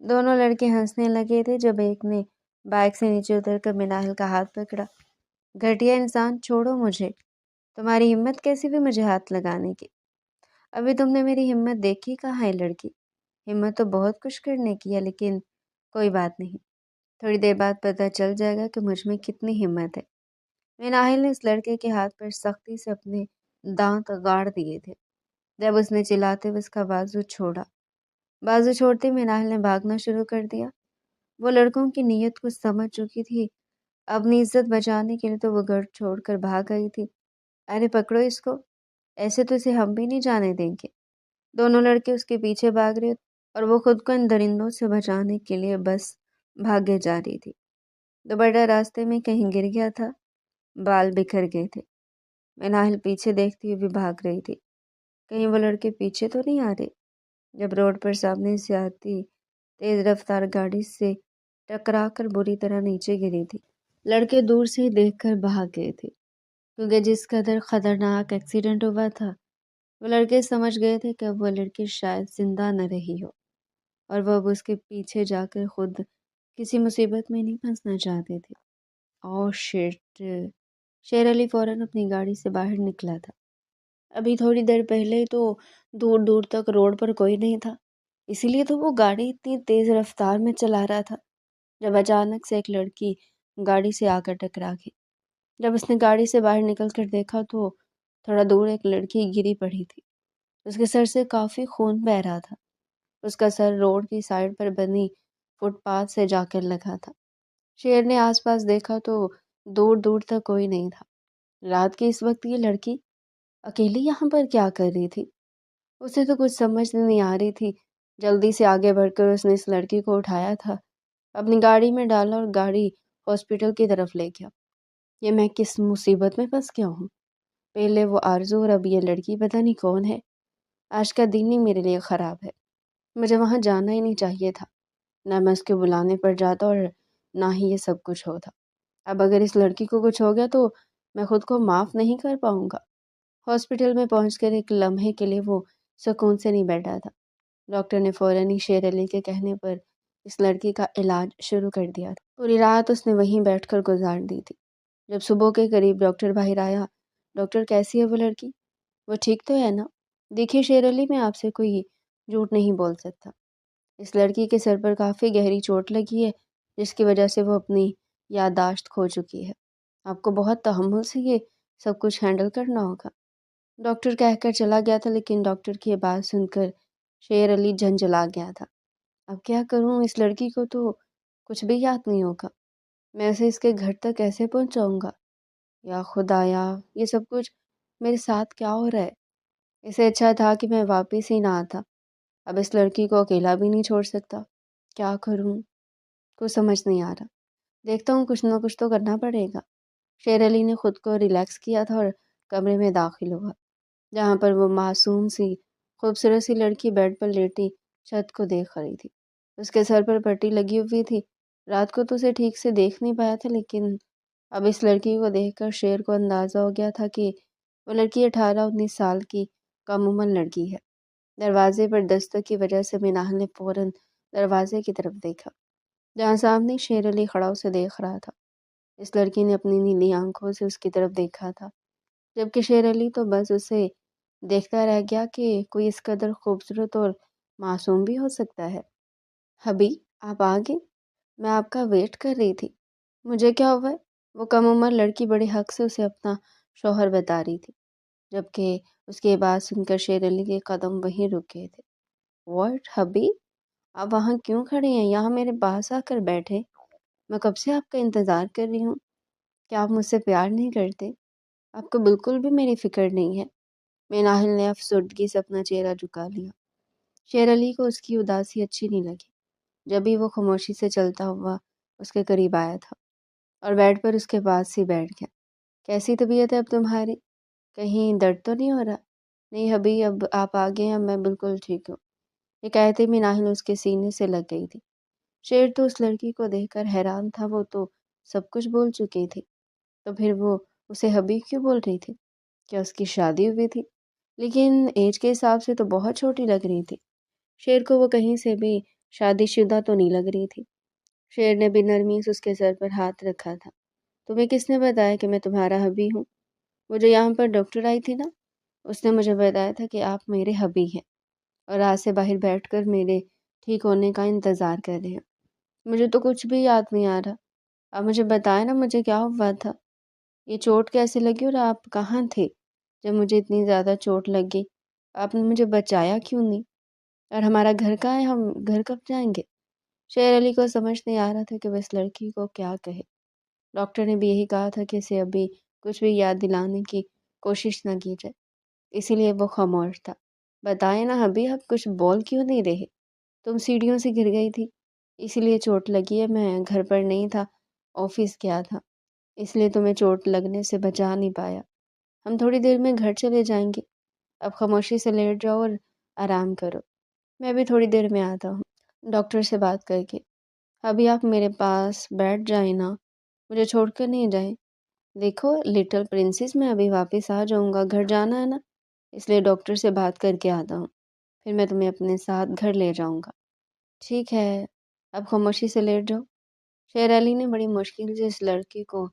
دونوں لڑکے ہنسنے لگے تھے جب ایک نے بائک سے نیچے اتر کر مناہل کا ہاتھ پکڑا۔ گھٹیا انسان، چھوڑو مجھے۔ تمہاری ہمت کیسی بھی مجھے ہاتھ لگانے کی؟ ابھی تم نے میری ہمت دیکھی؟ کہاں ہے لڑکی؟ ہمت تو بہت کچھ کرنے کی ہے، لیکن کوئی بات نہیں، تھوڑی دیر بعد پتہ چل جائے گا کہ مجھ میں کتنی ہمت ہے۔ مناہل نے اس لڑکے کے ہاتھ پر سختی سے اپنے دانت گاڑ دیے تھے جب اس نے چلاتے ہوئے اس کا بازو چھوڑا۔ بازو چھوڑتے مناہل نے بھاگنا شروع کر دیا۔ وہ لڑکوں کی نیت کو سمجھ چکی تھی، اپنی عزت بچانے کے لیے تو وہ گھر چھوڑ کر بھاگ گئی تھی۔ ارے پکڑو اس کو، ایسے تو اسے ہم بھی نہیں جانے دیں گے۔ دونوں لڑکے اس کے پیچھے بھاگ رہے اور وہ خود کو ان درندوں سے بچانے کے لیے بس بھاگے جا رہی تھی۔ دوپٹہ راستے میں کہیں گر گیا تھا، بال بکھر گئے تھے۔ مناہل پیچھے دیکھتی ہوئی بھاگ رہی تھی، کہیں وہ لڑکے پیچھے تو نہیں آ رہے۔ جب روڈ پر سامنے سے آتی تیز رفتار گاڑی سے ٹکرا کر بری طرح نیچے گری تھی، لڑکے دور سے ہی دیکھ کر بھاگ گئے تھے، کیونکہ جس قدر خطرناک ایکسیڈنٹ ہوا تھا وہ لڑکے سمجھ گئے تھے کہ اب وہ لڑکی شاید زندہ نہ رہی ہو، اور وہ اب اس کے پیچھے جا کر خود کسی مصیبت میں نہیں پھنسنا چاہتے تھے۔ اور شٹ! شیر علی فوراً اپنی گاڑی سے باہر نکلا تھا۔ ابھی تھوڑی دیر پہلے تو دور دور تک روڈ پر کوئی نہیں تھا، اسی لیے تو وہ گاڑی اتنی تیز رفتار میں چلا رہا تھا، جب اچانک سے ایک لڑکی گاڑی سے آ کر ٹکرا گئی۔ جب اس نے گاڑی سے باہر نکل کر دیکھا تو تھوڑا دور ایک لڑکی گری پڑی تھی، اس کے سر سے کافی خون بہہ رہا تھا۔ اس کا سر روڈ کی سائڈ پر بنی فٹ پاتھ سے جا کر لگا تھا۔ شیر نے آس پاس دیکھا تو دور دور تک کوئی نہیں تھا۔ رات کے اس وقت یہ لڑکی اکیلی یہاں پر کیا کر رہی تھی؟ اسے تو کچھ سمجھ نہیں آ رہی تھی۔ جلدی سے آگے بڑھ کر اس نے اس لڑکی کو اٹھایا تھا، اپنی گاڑی میں ڈالا اور گاڑی ہاسپٹل کی طرف لے گیا۔ یہ میں کس مصیبت میں پھنس گیا ہوں؟ پہلے وہ آرزو اور اب یہ لڑکی، پتہ نہیں کون ہے۔ آج کا دن ہی میرے لیے خراب ہے، مجھے وہاں جانا ہی نہیں چاہیے تھا، نہ میں اس کے بلانے پر جاتا اور نہ ہی یہ سب کچھ ہوتا۔ اب اگر اس لڑکی کو کچھ ہو گیا تو میں خود کو معاف نہیں کر پاؤں گا۔ ہاسپٹل میں پہنچ کر ایک لمحے کے لیے وہ سکون سے نہیں بیٹھا تھا۔ ڈاکٹر نے فوراً ہی شیر علی کے کہنے پر اس لڑکی کا علاج شروع کر دیا تھا۔ پوری رات اس نے وہیں بیٹھ کر گزار دی تھی۔ جب صبح کے قریب ڈاکٹر باہر آیا، ڈاکٹر کیسی ہے وہ لڑکی؟ وہ ٹھیک تو ہے نا؟ دیکھیے شیر علی، میں آپ سے کوئی جھوٹ نہیں بول سکتا۔ اس لڑکی کے سر پر کافی گہری چوٹ لگی ہے، جس کی وجہ سے وہ اپنی یادداشت کھو چکی ہے۔ آپ کو بہت تحمل سے یہ سب کچھ ہینڈل کرنا ہوگا۔ ڈاکٹر کہہ کر چلا گیا تھا، لیکن ڈاکٹر کی یہ بات سن کر شیر علی جھنجھلا گیا تھا۔ اب کیا کروں؟ اس لڑکی کو تو کچھ بھی یاد نہیں ہوگا، میں اسے اس کے گھر تک کیسے پہنچاؤں گا؟ یا خدایا، یہ سب کچھ میرے ساتھ کیا ہو رہا ہے؟ اسے اچھا تھا کہ میں واپس ہی نہ آتا۔ اب اس لڑکی کو اکیلا بھی نہیں چھوڑ سکتا، کیا کروں؟ کچھ سمجھ نہیں آ رہا، دیکھتا ہوں کچھ نہ کچھ تو کرنا پڑے گا۔ شیر علی نے خود کو ریلیکس کیا تھا اور کمرے میں داخل ہوا، جہاں پر وہ معصوم سی خوبصورت سی لڑکی بیڈ پر لیٹی چھت کو دیکھ رہی تھی۔ اس کے سر پر پٹی لگی ہوئی تھی۔ رات کو تو اسے ٹھیک سے دیکھ نہیں پایا تھا، لیکن اب اس لڑکی کو دیکھ کر شیر کو اندازہ ہو گیا تھا کہ وہ لڑکی 18-19 سال کی کم عمر لڑکی ہے۔ دروازے پر دستک کی وجہ سے مناہل نے فوراً دروازے کی طرف دیکھا، جہاں سامنے شیر علی کھڑا اسے دیکھ رہا تھا۔ اس لڑکی نے اپنی نیلی آنکھوں سے اس کی طرف دیکھا تھا، جبکہ شیر علی تو بس اسے دیکھتا رہ گیا کہ کوئی اس قدر خوبصورت اور معصوم بھی ہو سکتا ہے۔ حبی، آپ آ گئے؟ میں آپ کا ویٹ کر رہی تھی۔ مجھے کیا ہوا ہے؟ وہ کم عمر لڑکی بڑے حق سے اسے اپنا شوہر بتا رہی تھی، جبکہ اس کی بات سن کر شیر علی کے قدم وہیں رک گئے تھے۔ واٹ حبی، آپ وہاں کیوں کھڑے ہیں؟ یہاں میرے پاس آ کر بیٹھے، میں کب سے آپ کا انتظار کر رہی ہوں۔ کیا آپ مجھ سے پیار نہیں کرتے؟ آپ کو بالکل بھی میری فکر نہیں ہے؟ مناہل نے افسردگی سے اپنا چہرہ جھکا لیا۔ شیر علی کو اس کی اداسی اچھی نہیں لگی۔ جب بھی وہ خاموشی سے چلتا ہوا اس کے قریب آیا تھا اور بیڈ پر اس کے پاس ہی بیٹھ گیا۔ کیسی طبیعت ہے اب تمہاری؟ کہیں درد تو نہیں ہو رہا؟ نہیں ابھی، اب آپ آ گئے ہیں، میں بالکل ٹھیک ہوں۔ یہ کہتے مناہل اس کے سینے سے لگ گئی تھی۔ شیر تو اس لڑکی کو دیکھ کر حیران تھا، وہ تو سب کچھ بول چکی تھی، تو پھر وہ اسے حبیب کیوں بول رہی تھی؟ کیا اس کی شادی ہوئی تھی؟ لیکن ایج کے حساب سے تو بہت چھوٹی لگ رہی تھی۔ شیر کو وہ کہیں سے بھی شادی شدہ تو نہیں لگ رہی تھی۔ شیر نے بھی نرمی سے اس کے سر پر ہاتھ رکھا تھا۔ تمہیں کس نے بتایا کہ میں تمہارا حبی ہوں؟ وہ جو یہاں پر ڈاکٹر آئی تھی نا، اس نے مجھے بتایا تھا کہ آپ میرے حبی ہیں اور رات سے باہر بیٹھ کر میرے ٹھیک ہونے کا انتظار کر رہے ہیں۔ مجھے تو کچھ بھی یاد نہیں آ رہا۔ آپ مجھے بتائیں نا، مجھے کیا ہوا تھا؟ یہ چوٹ کیسے لگی اور آپ کہاں تھے جب مجھے اتنی زیادہ چوٹ لگ گئی؟ آپ نے مجھے بچایا کیوں نہیں؟ اور ہمارا گھر کہاں ہے؟ ہم گھر کب جائیں گے؟ شیر علی کو سمجھ نہیں آ رہا تھا کہ وہ اس لڑکی کو کیا کہے۔ ڈاکٹر نے بھی یہی کہا تھا کہ اسے ابھی کچھ بھی یاد دلانے کی کوشش نہ کی جائے، اسی لیے وہ خاموش تھا۔ بتائیں نا ابھی، آپ کچھ بول کیوں نہیں رہے؟ تم سیڑھیوں سے گر گئی تھی، اسی لیے چوٹ لگی ہے۔ میں گھر پر نہیں تھا، آفس گیا تھا، اس لیے تمہیں چوٹ لگنے سے بچا نہیں پایا۔ ہم تھوڑی دیر میں گھر چلے جائیں گے، اب خاموشی سے لیٹ جاؤ اور آرام کرو، میں بھی تھوڑی دیر میں آتا ہوں ڈاکٹر سے بات کر کے۔ ابھی آپ میرے پاس بیٹھ جائیں نا، مجھے چھوڑ کر نہیں جائیں۔ دیکھو لٹل پرنسس، میں ابھی واپس آ جاؤں گا، گھر جانا ہے نا، اس لیے ڈاکٹر سے بات کر کے آتا ہوں، پھر میں تمہیں اپنے ساتھ گھر لے جاؤں گا۔ ٹھیک ہے، اب خاموشی سے لیٹ جاؤ۔ شیر علی نے بڑی مشکل سے اس لڑکی کو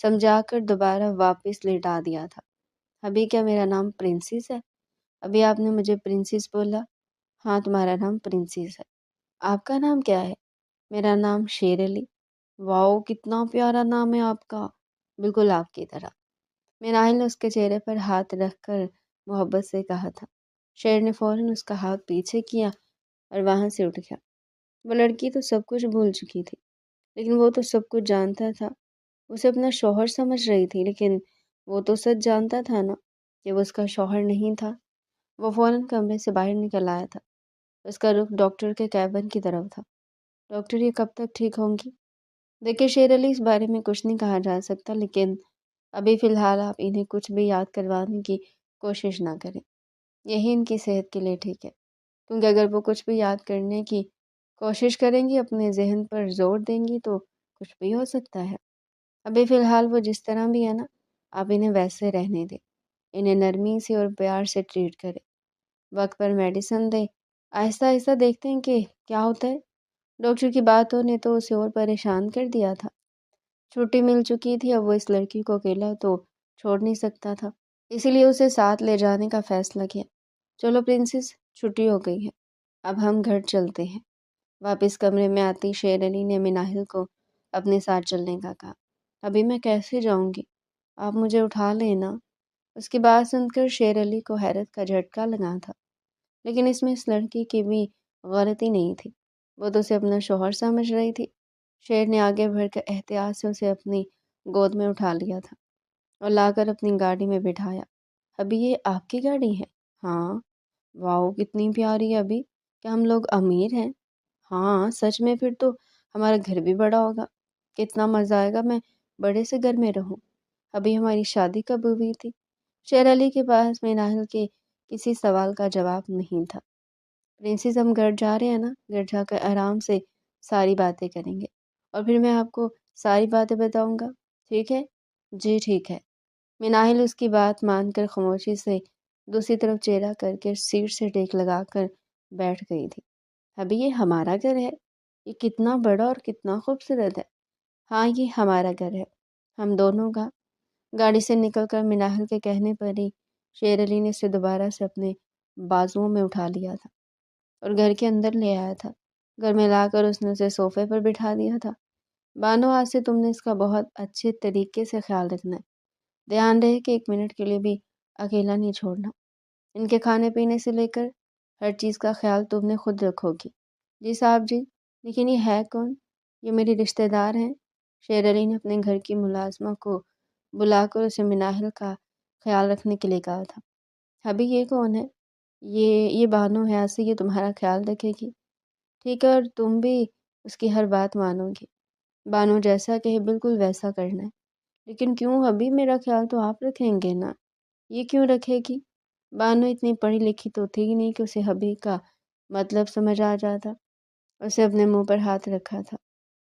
سمجھا کر دوبارہ واپس لیٹا دیا تھا۔ ابھی کیا میرا نام پرنسس ہے؟ ابھی آپ نے مجھے پرنسس بولا؟ ہاں، تمہارا نام پرنسس ہے۔ آپ کا نام کیا ہے؟ میرا نام شیر علی۔ واؤ، کتنا پیارا نام ہے آپ کا، بالکل آپ کی طرح۔ مناہل نے اس کے چہرے پر ہاتھ رکھ کر محبت سے کہا تھا۔ شیر نے فوراً اس کا ہاتھ پیچھے کیا اور وہاں سے اٹھ گیا۔ وہ لڑکی تو سب کچھ بھول چکی تھی، لیکن وہ تو سب کچھ جانتا تھا۔ اسے اپنا شوہر سمجھ رہی تھی، لیکن وہ تو سچ جانتا تھا نا کہ وہ اس کا شوہر نہیں تھا۔ وہ فوراً کمرے سے باہر نکل آیا تھا۔ اس کا رخ ڈاکٹر کے کیبن کی طرف تھا۔ ڈاکٹر، یہ کب تک ٹھیک ہوں گی؟ دیکھیے شیر علی، اس بارے میں کچھ نہیں کہا جا سکتا، لیکن ابھی فی الحال آپ انہیں کچھ بھی یاد کروانے کی کوشش نہ کریں، یہی ان کی صحت کے لیے ٹھیک ہے، کیونکہ اگر وہ کچھ بھی یاد کرنے کی کوشش کریں گی، اپنے ذہن پر زور دیں گی، تو کچھ بھی ہو سکتا ہے۔ ابھی فی الحال وہ جس طرح بھی ہے نا، آپ انہیں ویسے رہنے دیں، انہیں نرمی سے اور پیار سے ٹریٹ کریں، وقت پر میڈیسن دیں، آہستہ آہستہ دیکھتے ہیں کہ کیا ہوتا ہے۔ ڈاکٹر کی باتوں نے تو اسے اور پریشان کر دیا تھا۔ چھٹی مل چکی تھی، اب وہ اس لڑکی کو اکیلا تو چھوڑ نہیں سکتا تھا، اسی لیے اسے ساتھ لے جانے کا فیصلہ کیا۔ چلو پرنسس، چھٹی ہو گئی ہے، اب ہم گھر چلتے ہیں۔ واپس کمرے میں آتی شیر علی نے مناہل کو اپنے ساتھ چلنے کا کہا۔ ابھی میں کیسے جاؤں گی؟ آپ مجھے اٹھا لینا۔ اس کی بات سن کر شیر علی کو حیرت کا جھٹکا لگا تھا، لیکن اس میں اس لڑکی کی بھی غلطی نہیں تھی، وہ تو اسے اپنا شوہر سمجھ رہی تھی۔ شیر نے آگے بڑھ کر احتیاط سے اسے اپنی گود میں اٹھا لیا تھا اور لا کر اپنی گاڑی میں بٹھایا۔ ابھی یہ آپ کی گاڑی ہے؟ ہاں۔ واؤ، کتنی پیاری ہے ابھی، کیا ہم لوگ امیر ہیں؟ ہاں سچ میں، پھر تو ہمارا گھر بھی بڑا ہوگا، کتنا مزہ آئے گا میں بڑے سے گھر میں رہوں۔ ابھی ہماری شادی کب ہوئی تھی؟ شیر علی کے پاس مناہل کے کسی سوال کا جواب نہیں تھا۔ پرنسس، ہم گھر جا رہے ہیں نا، گھر جا کر آرام سے ساری باتیں کریں گے اور پھر میں آپ کو ساری باتیں بتاؤں گا، ٹھیک ہے؟ جی ٹھیک ہے۔ مناہل اس کی بات مان کر خاموشی سے دوسری طرف چہرہ کر کے سیٹ سے ٹیک لگا کر بیٹھ گئی تھی۔ ابھی یہ ہمارا گھر ہے، یہ کتنا بڑا اور کتنا خوبصورت ہے۔ ہاں، یہ ہمارا گھر ہے، ہم دونوں کا۔ گاڑی سے نکل کر مناہل کے کہنے پر ہی شیر علی نے اسے دوبارہ سے اپنے بازوؤں میں اٹھا لیا تھا اور گھر کے اندر لے آیا تھا۔ گھر میں لا کر اس نے اسے صوفے پر بٹھا دیا تھا۔ بانو، آج سے تم نے اس کا بہت اچھے طریقے سے خیال رکھنا ہے، دھیان رہے کہ ایک منٹ کے لیے بھی اکیلا نہیں چھوڑنا۔ ان کے کھانے پینے سے لے کر ہر چیز کا خیال تم نے خود رکھو گی۔ جی صاحب جی۔ لیکن یہ ہے کون؟ یہ میری رشتہ دار ہیں۔ شیر علی نے اپنے گھر کی ملازمہ کو بلا کر اسے مناہل کا خیال رکھنے کے لیے کہا تھا۔ ابھی یہ کون ہے؟ یہ بانو ہے، ایسے یہ تمہارا خیال رکھے گی؟ ٹھیک ہے، اور تم بھی اس کی ہر بات مانو گی؟ بانو جیسا کہے بالکل ویسا کرنا ہے۔ لیکن کیوں ابھی؟ میرا خیال تو آپ رکھیں گے نا، یہ کیوں رکھے گی؟ بانو اتنی پڑھی لکھی تو تھی ہی نہیں کہ اسے حبی کا مطلب سمجھ آ جاتا۔ اسے اپنے منہ پر ہاتھ رکھا تھا،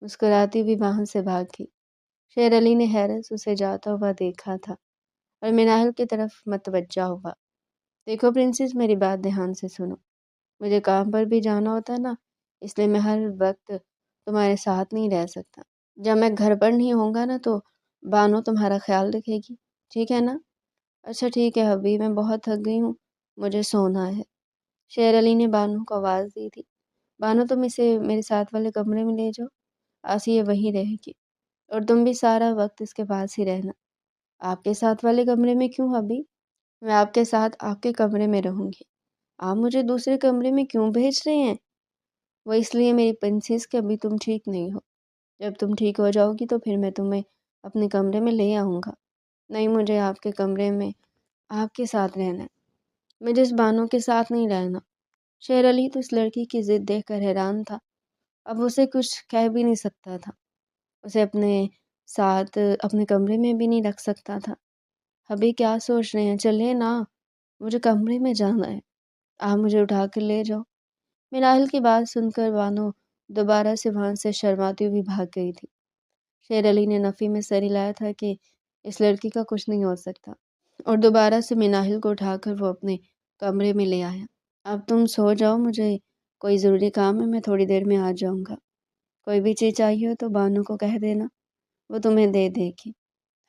مسکراتی بھی وہاں سے بھاگ گئی۔ شیر علی نے حیرت سے اسے جاتا ہوا دیکھا تھا اور مناہل کی طرف متوجہ ہوا۔ دیکھو پرنسس، میری بات دھیان سے سنو، مجھے کام پر بھی جانا ہوتا ہے نا، اس لیے میں ہر وقت تمہارے ساتھ نہیں رہ سکتا۔ جب میں گھر پر نہیں ہوں گا نا تو بانو تمہارا خیال رکھے گی، ٹھیک ہے نا؟ اچھا ٹھیک ہے حبیب، میں بہت تھک گئی ہوں، مجھے سونا ہے۔ شیر علی نے بانو کو آواز دی تھی، بانو تم اسے میرے ساتھ والے کمرے میں لے جاؤ، آسیہ وہیں رہے گی، اور تم بھی سارا وقت اس کے پاس ہی رہنا۔ آپ کے ساتھ والے کمرے میں کیوں حبیب؟ میں آپ کے ساتھ آپ کے کمرے میں رہوں گی، آپ مجھے دوسرے کمرے میں کیوں بھیج رہے ہیں؟ وہ اس لیے میری پرنسس کہ ابھی تم ٹھیک نہیں ہو، جب تم ٹھیک ہو جاؤ گی تو پھر میں تمہیں اپنے کمرے میں لے آؤں گا۔ نہیں، مجھے آپ کے کمرے میں آپ کے ساتھ رہنا ہے، مجھے اس بانو کے ساتھ نہیں رہنا۔ شیر علی تو اس لڑکی کی ضد دیکھ کر حیران تھا، اب اسے کچھ کہہ بھی نہیں سکتا تھا، اسے اپنے ساتھ اپنے کمرے میں بھی نہیں رکھ سکتا تھا۔ ابھی کیا سوچ رہے ہیں؟ چلے نا، مجھے کمرے میں جانا ہے، آپ مجھے اٹھا کر لے جاؤ۔ مناہل کی بات سن کر بانو دوبارہ سے وہاں سے شرماتی ہوئی بھاگ گئی تھی۔ شیر علی نے نفی میں سر ہلایا تھا کہ اس لڑکی کا کچھ نہیں ہو سکتا، اور دوبارہ سے مناہل کو اٹھا کر وہ اپنے کمرے میں لے آیا۔ اب تم سو جاؤ، مجھے کوئی ضروری کام ہے، میں تھوڑی دیر میں آ جاؤں گا۔ کوئی بھی چیز چاہیے ہو تو بانو کو کہہ دینا، وہ تمہیں دے دے گی۔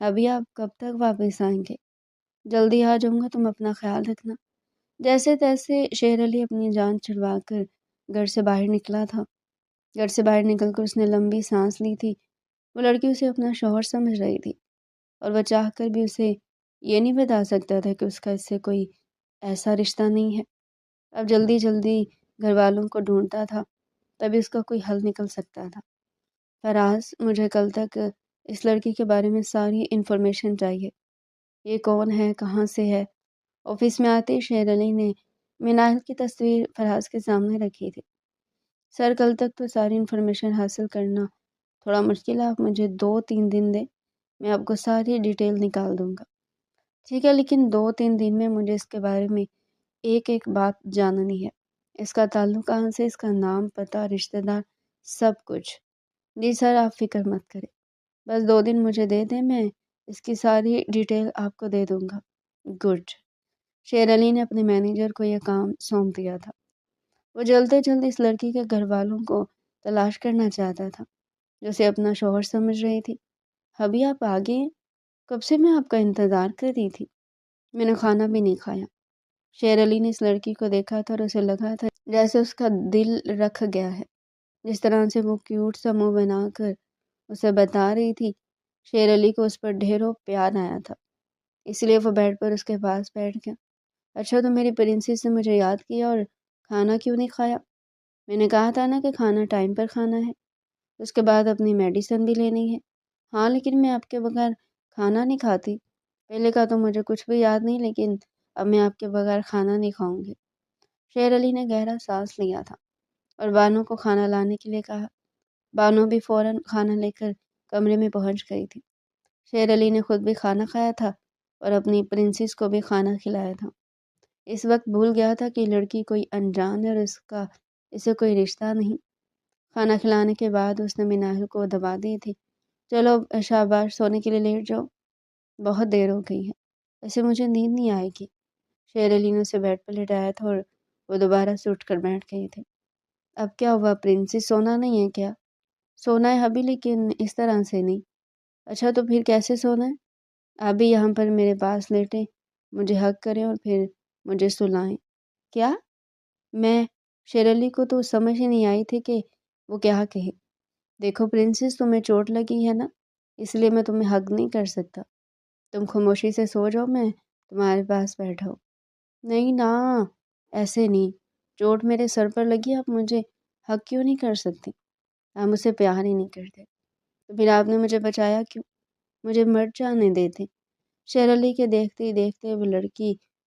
ابھی آپ کب تک واپس آئیں گے؟ جلدی آ جاؤں گا، تم اپنا خیال رکھنا۔ جیسے تیسے شیر علی اپنی جان چھڑوا کر گھر سے باہر نکلا تھا۔ گھر سے باہر نکل کر اس نے لمبی سانس لی تھی۔ وہ لڑکی اسے اپنا شوہر سمجھ رہی تھی، اور وہ چاہ کر بھی اسے یہ نہیں بتا سکتا تھا کہ اس کا اس سے کوئی ایسا رشتہ نہیں ہے۔ اب جلدی جلدی گھر والوں کو ڈھونڈتا تھا، تبھی اس کا کوئی حل نکل سکتا تھا۔ فراز، مجھے کل تک اس لڑکی کے بارے میں ساری انفارمیشن چاہیے، یہ کون ہے، کہاں سے ہے۔ آفس میں آتے ہی شیر علی نے مناہل کی تصویر فراز کے سامنے رکھی تھی۔ سر، کل تک تو ساری انفارمیشن حاصل کرنا تھوڑا مشکل ہے، آپ مجھے 2-3 دن دیں، میں آپ کو ساری ڈیٹیل نکال دوں گا۔ ٹھیک ہے، لیکن 2-3 دن میں مجھے اس کے بارے میں ایک ایک بات جاننی ہے، اس کا تعلق کہاں سے، اس کا نام، پتہ، رشتہ دار، سب کچھ۔ جی سر، آپ فکر مت کریں، بس 2 دن مجھے دے دیں، میں اس کی ساری ڈیٹیل آپ کو دے دوں گا۔ گڈ۔ شیر علی نے اپنے مینیجر کو یہ کام سونپ دیا تھا۔ وہ جلد از جلد اس لڑکی کے گھر والوں کو تلاش کرنا چاہتا تھا جو اسے اپنا شوہر سمجھ رہی تھی۔ ابھی آپ آ گئے ہیں؟ کب سے میں آپ کا انتظار کر رہی تھی، میں نے کھانا بھی نہیں کھایا۔ شیر علی نے اس لڑکی کو دیکھا تھا اور اسے لگا تھا جیسے اس کا دل رکھ گیا ہے۔ جس طرح سے وہ کیوٹ سا منہ بنا کر اسے بتا رہی تھی، شیر علی کو اس پر ڈھیروں پیار آیا تھا، اس لیے وہ بیڈ پر اس کے پاس بیٹھ گیا۔ اچھا، تو میری پرنسس نے مجھے یاد کیا اور کھانا کیوں نہیں کھایا؟ میں نے کہا تھا نا کہ کھانا ٹائم پر کھانا ہے، اس کے بعد اپنی میڈیسن بھی لینی ہے۔ ہاں، لیکن میں آپ کے بغیر کھانا نہیں کھاتی، پہلے کا تو مجھے کچھ بھی یاد نہیں، لیکن اب میں آپ کے بغیر کھانا نہیں کھاؤں گی۔ شیر علی نے گہرا سانس لیا تھا اور بانو کو کھانا لانے کے لیے کہا۔ بانو بھی فوراً کھانا لے کر کمرے میں پہنچ گئی تھی۔ شیر علی نے خود بھی کھانا کھایا تھا اور اپنی پرنسس کو بھی کھانا کھلایا تھا۔ اس وقت بھول گیا تھا کہ لڑکی کوئی انجان ہے اور اسے کوئی رشتہ نہیں۔ کھانا کھلانے کے بعد اس نے مناہل کو دبا دی تھی، چلو شاباش، سونے کے لیے لیٹ جاؤ، بہت دیر ہو گئی ہے، ایسے مجھے نیند نہیں آئے گی۔ شیر علی نے اسے بیڈ پر لٹایا تھا اور وہ دوبارہ سے اٹھ کر بیٹھ گئی تھی۔ اب کیا ہوا پرنسس، سونا نہیں ہے کیا؟ سونا ہے ابھی، لیکن اس طرح سے نہیں۔ اچھا، تو پھر کیسے سونا ہے؟ آپ بھی یہاں پر میرے پاس لیٹیں، مجھے حق کریں اور پھر مجھے سلائیں۔ کیا؟ میں شیر علی کو تو سمجھ ہی نہیں آئی تھی کہ وہ کیا کہے۔ دیکھو پرنسس، تمہیں چوٹ لگی ہے نا، اس لیے میں تمہیں حق نہیں کر سکتا، تم خاموشی سے سو جاؤ، میں تمہارے پاس بیٹھا ہوں۔ نہیں نا، ایسے نہیں، چوٹ میرے سر پر لگی، آپ مجھے حق کیوں نہیں کر سکتی؟ آپ مجھ سے پیار ہی نہیں کرتے تو پھر آپ نے مجھے بچایا کیوں؟ مجھے مر جانے دیتے۔ شیر علی کے دیکھتے ہی دیکھتے وہ لڑکی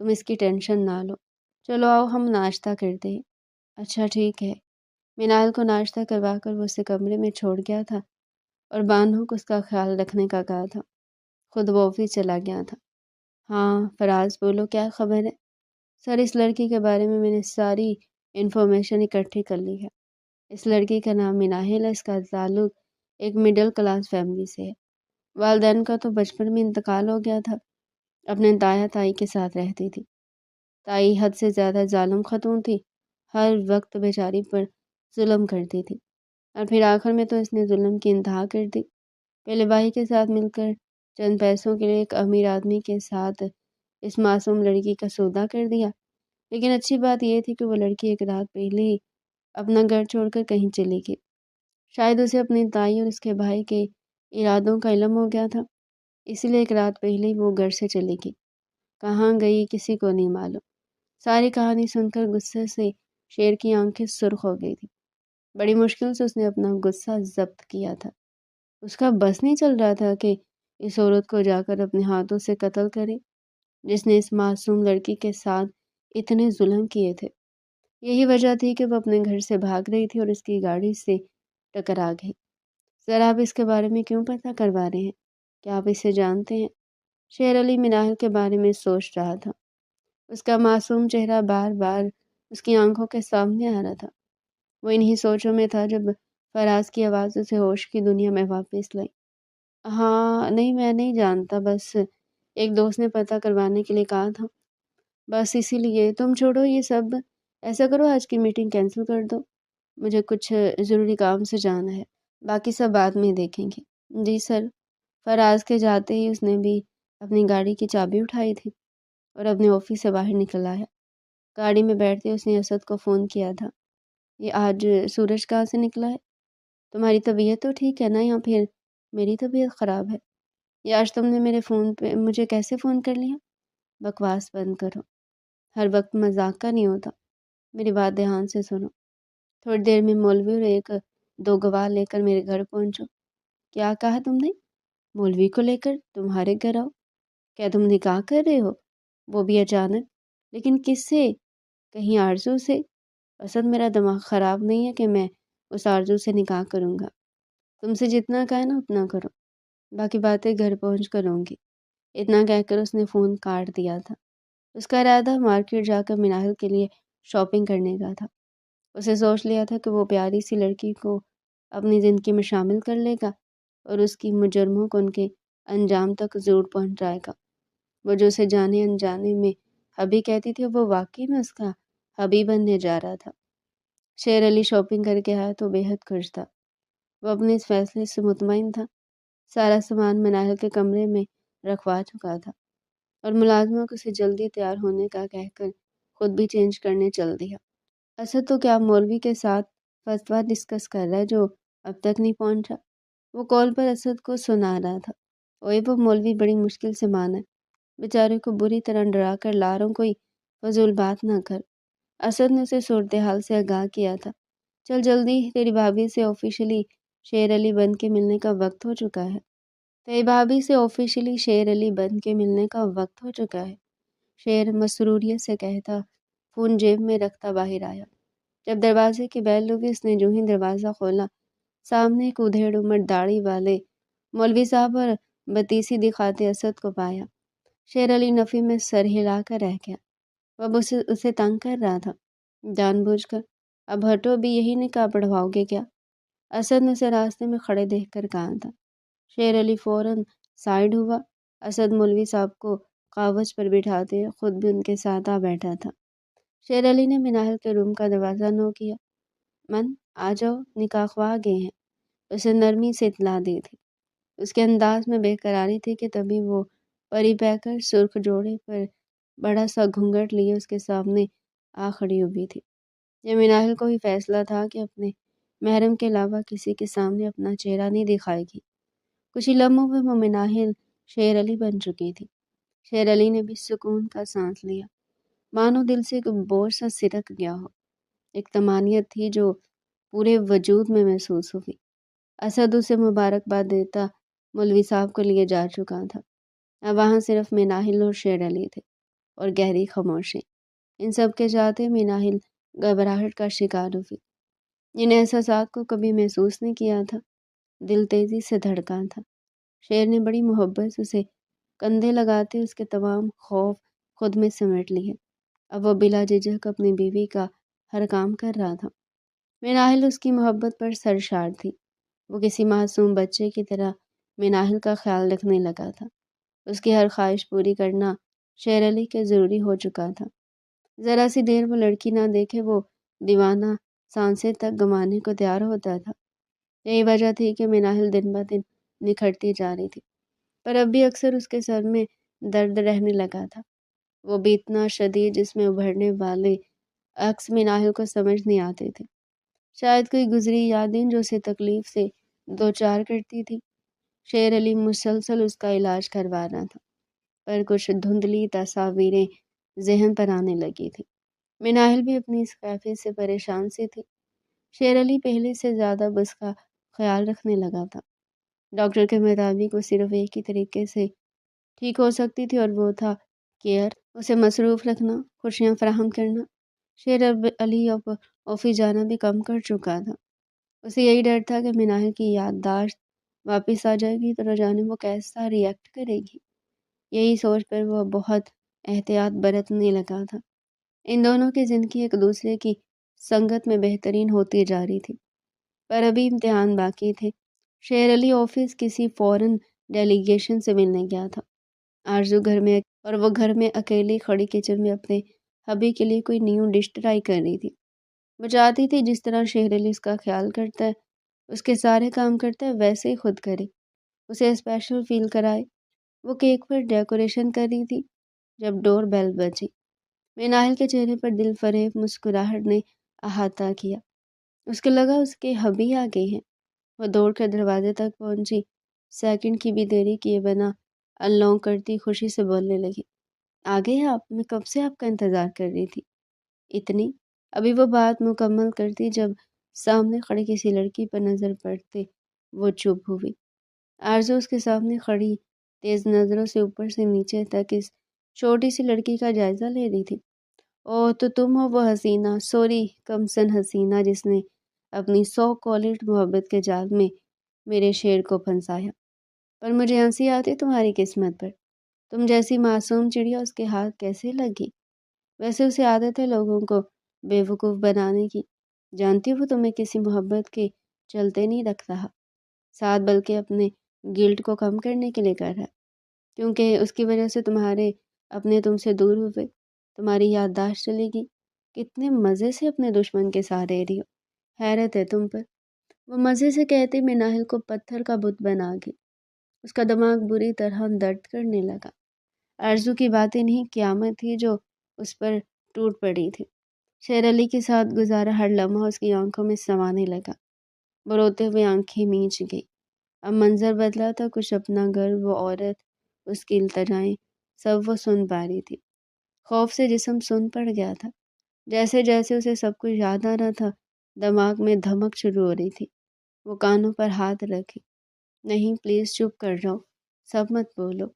تم اس کی ٹینشن نہ لو۔ چلو آؤ ہم ناشتہ کرتے ہیں۔ اچھا ٹھیک ہے۔ منال کو ناشتہ کروا کر وہ اسے کمرے میں چھوڑ گیا تھا اور بانو کو اس کا خیال رکھنے کا کہا تھا۔ خود وہ آفس چلا گیا تھا۔ ہاں فراز بولو، کیا خبر ہے؟ سر اس لڑکی کے بارے میں نے ساری انفارمیشن اکٹھی کر لی ہے۔ اس لڑکی کا نام مناحل ہے، اس کا تعلق ایک مڈل کلاس فیملی سے ہے۔ والدین کا تو بچپن میں انتقال ہو گیا تھا۔ اپنے تایا تائی کے ساتھ رہتی تھی۔ تائی حد سے زیادہ ظالم خاتون تھی، ہر وقت بیچاری پر ظلم کرتی تھی، اور پھر آخر میں تو اس نے ظلم کی انتہا کر دی۔ پہلے بھائی کے ساتھ مل کر چند پیسوں کے لیے ایک امیر آدمی کے ساتھ اس معصوم لڑکی کا سودا کر دیا، لیکن اچھی بات یہ تھی کہ وہ لڑکی ایک رات پہلے ہی اپنا گھر چھوڑ کر کہیں چلی گئی۔ شاید اسے اپنی تائی اور اس کے بھائی کے ارادوں کا علم ہو گیا تھا، اسی لیے ایک رات پہلے ہی وہ گھر سے چلی گئی۔ کہاں گئی کسی کو نہیں معلوم۔ ساری کہانی سن کر غصے سے شیر کی آنکھیں سرخ ہو گئی تھی۔ بڑی مشکل سے اس نے اپنا غصہ ضبط کیا تھا۔ اس کا بس نہیں چل رہا تھا کہ اس عورت کو جا کر اپنے ہاتھوں سے قتل کرے جس نے اس معصوم لڑکی کے ساتھ اتنے ظلم کیے تھے۔ یہی وجہ تھی کہ وہ اپنے گھر سے بھاگ رہی تھی اور اس کی گاڑی سے ٹکرا گئی۔ ذرا آپ اس کے بارے میں کیوں پتہ کروا رہے ہیں؟ کیا آپ اسے جانتے ہیں؟ شیر علی مناحل کے بارے میں سوچ رہا تھا۔ اس کا معصوم چہرہ بار بار اس کی آنکھوں کے سامنے آ رہا تھا۔ وہ انہی سوچوں میں تھا جب فراز کی آواز اسے ہوش کی دنیا میں واپس لائی۔ ہاں نہیں، میں نہیں جانتا، بس ایک دوست نے پتہ کروانے کے لیے کہا تھا، بس اسی لیے۔ تم چھوڑو یہ سب، ایسا کرو آج کی میٹنگ کینسل کر دو، مجھے کچھ ضروری کام سے جانا ہے، باقی سب بعد میں دیکھیں گے۔ جی سر۔ فراز کے جاتے ہی اس نے بھی اپنی گاڑی کی چابی اٹھائی تھی اور اپنے آفس سے باہر نکل آیا۔ گاڑی میں بیٹھتے اس نے اسد کو فون کیا تھا۔ یہ آج سورج کہاں سے نکلا ہے؟ تمہاری طبیعت تو ٹھیک ہے نا، یا پھر میری طبیعت خراب ہے؟ یہ آج تم نے میرے فون پہ مجھے کیسے فون کر لیا؟ بکواس بند کرو، ہر وقت مذاق کا نہیں ہوتا، میری بات دھیان سے سنو۔ تھوڑی دیر میں مولوی اور ایک دو گواہ لے کر میرے گھر پہنچو۔ کیا کہا تم نے؟ مولوی کو لے کر تمہارے گھر آؤ؟ کیا تم نکاح کر رہے ہو؟ وہ بھی اچانک؟ لیکن کس سے؟ کہیں آرزو سے؟ اسد میرا دماغ خراب نہیں ہے کہ میں اس آرزو سے نکاح کروں گا۔ تم سے جتنا کہا نا اتنا کرو، باقی باتیں گھر پہنچ کر ہوں گی۔ اتنا کہہ کر اس نے فون کاٹ دیا تھا۔ اس کا ارادہ مارکیٹ جا کر مناحل کے لیے شاپنگ کرنے کا تھا۔ اسے سوچ لیا تھا کہ وہ پیاری سی لڑکی کو اپنی زندگی میں شامل کر لے گا اور اس کی مجرموں کو ان کے انجام تک ضرور پہنچائے گا۔ وہ جو اسے جانے انجانے میں حبی کہتی تھی، وہ واقعی میں اس کا حبی بننے جا رہا تھا۔ شیر علی شاپنگ کر کے آیا تو بے حد خوش تھا۔ وہ اپنے اس فیصلے سے مطمئن تھا۔ سارا سامان مناحل کے کمرے میں رکھوا چکا تھا اور ملازموں کو اسے جلدی تیار ہونے کا کہہ کر خود بھی چینج کرنے چل دیا۔ اسد تو کیا مولوی کے ساتھ فتویٰ ڈسکس کر رہا ہے جو اب تک نہیں پہنچا؟ وہ کال پر اسد کو سنا رہا تھا۔ اوئے وہ مولوی بڑی مشکل سے مانا، بیچارے کو بری طرح ڈرا کر لا رہا ہوں، کوئی فضول بات نہ کر۔ اسد نے اسے صورتحال سے آگاہ کیا تھا۔ چل جلدی، تیری بھابھی سے آفیشلی شیر علی بن کے ملنے کا وقت ہو چکا ہے۔ تیری بھابھی سے آفیشلی شیر علی بن کے ملنے کا وقت ہو چکا ہے، شیر مسروریت سے کہتا فون جیب میں رکھتا باہر آیا۔ جب دروازے کی بیل ہوئی اس نے جو ہی دروازہ کھولا، سامنے ایک ادھیڑ عمر داڑھی والے مولوی صاحب اور بتیسی دکھاتے اسد کو پایا۔ شیر علی نفی میں سر ہلا کر رہ گیا۔ وہ اب اسے تنگ کر رہا تھا جان بوجھ کر۔ اب ہٹو بھی، یہی نکاح پڑھواؤ گے کیا؟ اسد نے اسے راستے میں کھڑے دیکھ کر کہا تھا۔ شیر علی فوراً سائیڈ ہوا۔ اسد مولوی صاحب کو کاغذ پر بٹھاتے خود بھی ان کے ساتھ آ بیٹھا تھا۔ شیر علی نے مناحل کے روم کا دروازہ نو کیا۔ من آ جاؤ، نکاح خواہ گئے ہیں، اسے نرمی سے اطلاع دی تھی۔ اس کے انداز میں بے قراری تھی کہ تبھی وہ پری پہ کر سرخ جوڑے پر بڑا سا گھونگھٹ لیے اس کے سامنے آ کھڑی ہوئی تھی۔ یہ مناحل کو ہی فیصلہ تھا کہ اپنے محرم کے علاوہ کسی کے سامنے اپنا چہرہ نہیں دکھائے گی۔ کچھ ہی لمحوں میں وہ مناحل شیر علی بن چکی تھی۔ شیر علی نے بھی سکون کا سانس لیا، مانو دل سے ایک بوجھ سا سرک گیا ہو۔ ایک طمانینت تھی جو پورے وجود میں محسوس ہوئی۔ اسد اسے مبارکباد دیتا مولوی صاحب کو لیے جا چکا تھا۔ اب وہاں صرف مناحل اور شیر علی تھے۔ اور گہری خاموشی، ان سب کے جاتے مناہل گھبراہٹ کا شکار ہوئی۔ ان احساسات کو کبھی محسوس نہیں کیا تھا۔ دل تیزی سے دھڑکا تھا۔ شیر نے بڑی محبت سے اسے کندھے لگاتے اس کے تمام خوف خود میں سمیٹ لیے۔ اب وہ بلا جھجک اپنی بیوی کا ہر کام کر رہا تھا۔ مناہل اس کی محبت پر سرشار تھی۔ وہ کسی معصوم بچے کی طرح مناہل کا خیال رکھنے لگا تھا۔ اس کی ہر خواہش پوری کرنا شیر علی کے ضروری ہو چکا تھا۔ ذرا سی دیر وہ لڑکی نہ دیکھے وہ دیوانہ سانسیں تک گنوانے کو تیار ہوتا تھا۔ یہی وجہ تھی کہ مناہل دن بہ دن نکھرتی جا رہی تھی، پر اب بھی اکثر اس کے سر میں درد رہنے لگا تھا۔ وہ بھی اتنا شدید جس میں ابھرنے والے عکس مناہل کو سمجھ نہیں آتے تھے۔ شاید کوئی گزری یادیں جو اسے تکلیف سے دوچار کرتی تھی۔ شیر علی مسلسل اس کا علاج کروا رہا تھا، پر کچھ دھندلی تصاویریں ذہن پر آنے لگی تھی۔ مناہل بھی اپنی اس کیفیت سے پریشان سی تھی۔ شیر علی پہلے سے زیادہ بس کا خیال رکھنے لگا تھا۔ ڈاکٹر کے مطابق وہ صرف ایک ہی طریقے سے ٹھیک ہو سکتی تھی اور وہ تھا کیئر، اسے مصروف رکھنا، خوشیاں فراہم کرنا۔ شیر علی اب آفس جانا بھی کم کر چکا تھا۔ اسے یہی ڈر تھا کہ مناہل کی یادداشت واپس آ جائے گی تو نہ جانے وہ کیسا ری ایکٹ کرے گی۔ یہی سوچ کر وہ بہت احتیاط برتنے لگا تھا۔ ان دونوں کی زندگی ایک دوسرے کی سنگت میں بہترین ہوتی جا رہی تھی، پر ابھی امتحان باقی تھے۔ شیر علی آفس کسی فورن ڈیلیگیشن سے ملنے گیا تھا۔ آرزو گھر میں اکیلی کھڑی کچن میں اپنے ہبی کے لیے کوئی نیو ڈش ٹرائی کر رہی تھی۔ وہ چاہتی تھی جس طرح شیر علی اس کا خیال کرتا ہے، اس کے سارے کام کرتا ہے، ویسے ہی خود کرے، اسے اسپیشل فیل کرائے۔ وہ کیک پر ڈیکوریشن کر رہی تھی جب ڈور بیل بجی۔ مناہل کے چہرے پر دل فریب مسکراہٹ نے احاطہ کیا۔ اس کو لگا اس کے ہبی آ گئے ہیں۔ وہ دوڑ کر دروازے تک پہنچی، سیکنڈ کی بھی دیری کیے بنا انلونگ کرتی خوشی سے بولنے لگی، آ گئے آپ؟ میں کب سے آپ کا انتظار کر رہی تھی۔ اتنی ابھی وہ بات مکمل کرتی جب سامنے کھڑی کسی لڑکی پر نظر پڑتے وہ چپ ہوئی۔ آرزو اس کے سامنے کھڑی تیز نظروں سے اوپر سے نیچے تک اس چھوٹی سی لڑکی کا جائزہ لے رہی تھی۔ او تو تم ہو وہ حسینہ، سوری کمسن حسینہ جس نے اپنی سو کالڈ محبت کے جال میں میرے شیر کو پھنسایا۔ پر مجھے ہنسی آتی تمہاری قسمت پر، تم جیسی معصوم چڑیا اس کے ہاتھ کیسے لگی۔ ویسے اسے عادت ہے لوگوں کو بیوقوف بنانے کی، جانتی ہو تمہیں کسی محبت کے چلتے نہیں رکھ رہا، ساتھ بلکہ اپنے گلٹ کو کم کرنے کے لیے کر رہا ہے، کیونکہ اس کی وجہ سے تمہارے اپنے تم سے دور ہوئے، تمہاری یادداشت چلے گی۔ کتنے مزے سے اپنے دشمن کے سہارے رہی ہو، حیرت ہے تم پر۔ وہ مزے سے کہتے مناہل کو پتھر کا بت بنا گئی۔ اس کا دماغ بری طرح درد کرنے لگا۔ آرزو کی باتیں نہیں، قیامت تھی جو اس پر ٹوٹ پڑی تھی۔ شیر علی کے ساتھ گزارا ہر لمحہ اس کی آنکھوں میں سمانے لگا۔ وہ روتے ہوئے آنکھیں مینچ گئی۔ اب منظر بدلا تھا، کچھ اپنا گھر، وہ عورت، اس کی التجائیں، سب وہ سن پا رہی تھی۔ خوف سے جسم سن پڑ گیا تھا۔ جیسے جیسے اسے سب کچھ یاد آ رہا تھا، دماغ میں دھمک شروع ہو رہی تھی۔ وہ کانوں پر ہاتھ رکھے، نہیں پلیز چپ کر جاؤ، سب مت بولو،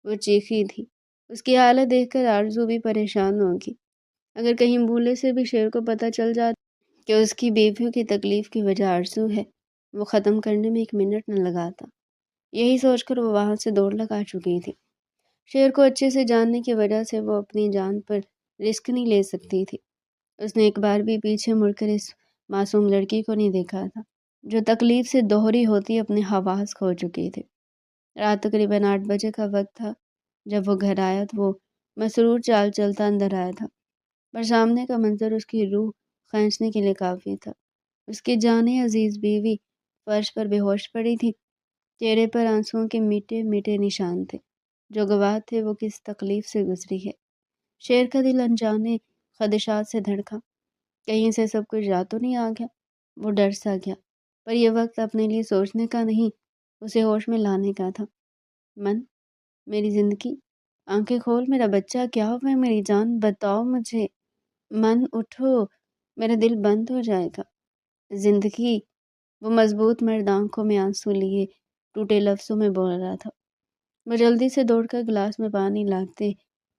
وہ چیخی تھی۔ اس کی حالت دیکھ کر آرزو بھی پریشان ہوگی۔ اگر کہیں بھولے سے بھی شیر کو پتہ چل جاتا کہ اس کی بیویوں کی تکلیف کی وجہ آرزو ہے، وہ ختم کرنے میں ایک منٹ نہ لگاتا۔ یہی سوچ کر وہ وہاں سے دوڑ لگا چکی تھی۔ شیر کو اچھے سے جاننے کی وجہ سے وہ اپنی جان پر رسک نہیں لے سکتی تھی۔ اس نے ایک بار بھی پیچھے مڑ کر اس معصوم لڑکی کو نہیں دیکھا تھا جو تکلیف سے دوہری ہوتی اپنے حواس کھو چکی تھی۔ رات تقریباً 8 بجے کا وقت تھا جب وہ گھر آیا تو وہ مسرور چال چلتا اندر آیا تھا، پر سامنے کا منظر اس کی روح کھینچنے کے لیے کافی تھا۔ اس کی جانیں عزیز بیوی فرش پر بے ہوش پڑی تھی، چہرے پر آنسوؤں کے میٹھے میٹھے نشان تھے جو گواہ تھے وہ کس تکلیف سے گزری ہے۔ شیر کا دل انجانے خدشات سے دھڑکا، کہیں سے سب کچھ یاد تو نہیں آ گیا۔ وہ ڈر سا گیا، پر یہ وقت اپنے لیے سوچنے کا نہیں، اسے ہوش میں لانے کا تھا۔ من، میری زندگی، آنکھیں کھول، میرا بچہ کیا ہوا ہے، میری جان بتاؤ مجھے۔ من اٹھو، میرا دل بند ہو جائے گا۔ زندگی، وہ مضبوط مرد آنکھوں میں آنسو لیے ٹوٹے لفظوں میں بول رہا تھا۔ وہ جلدی سے دوڑ کر گلاس میں پانی لاتے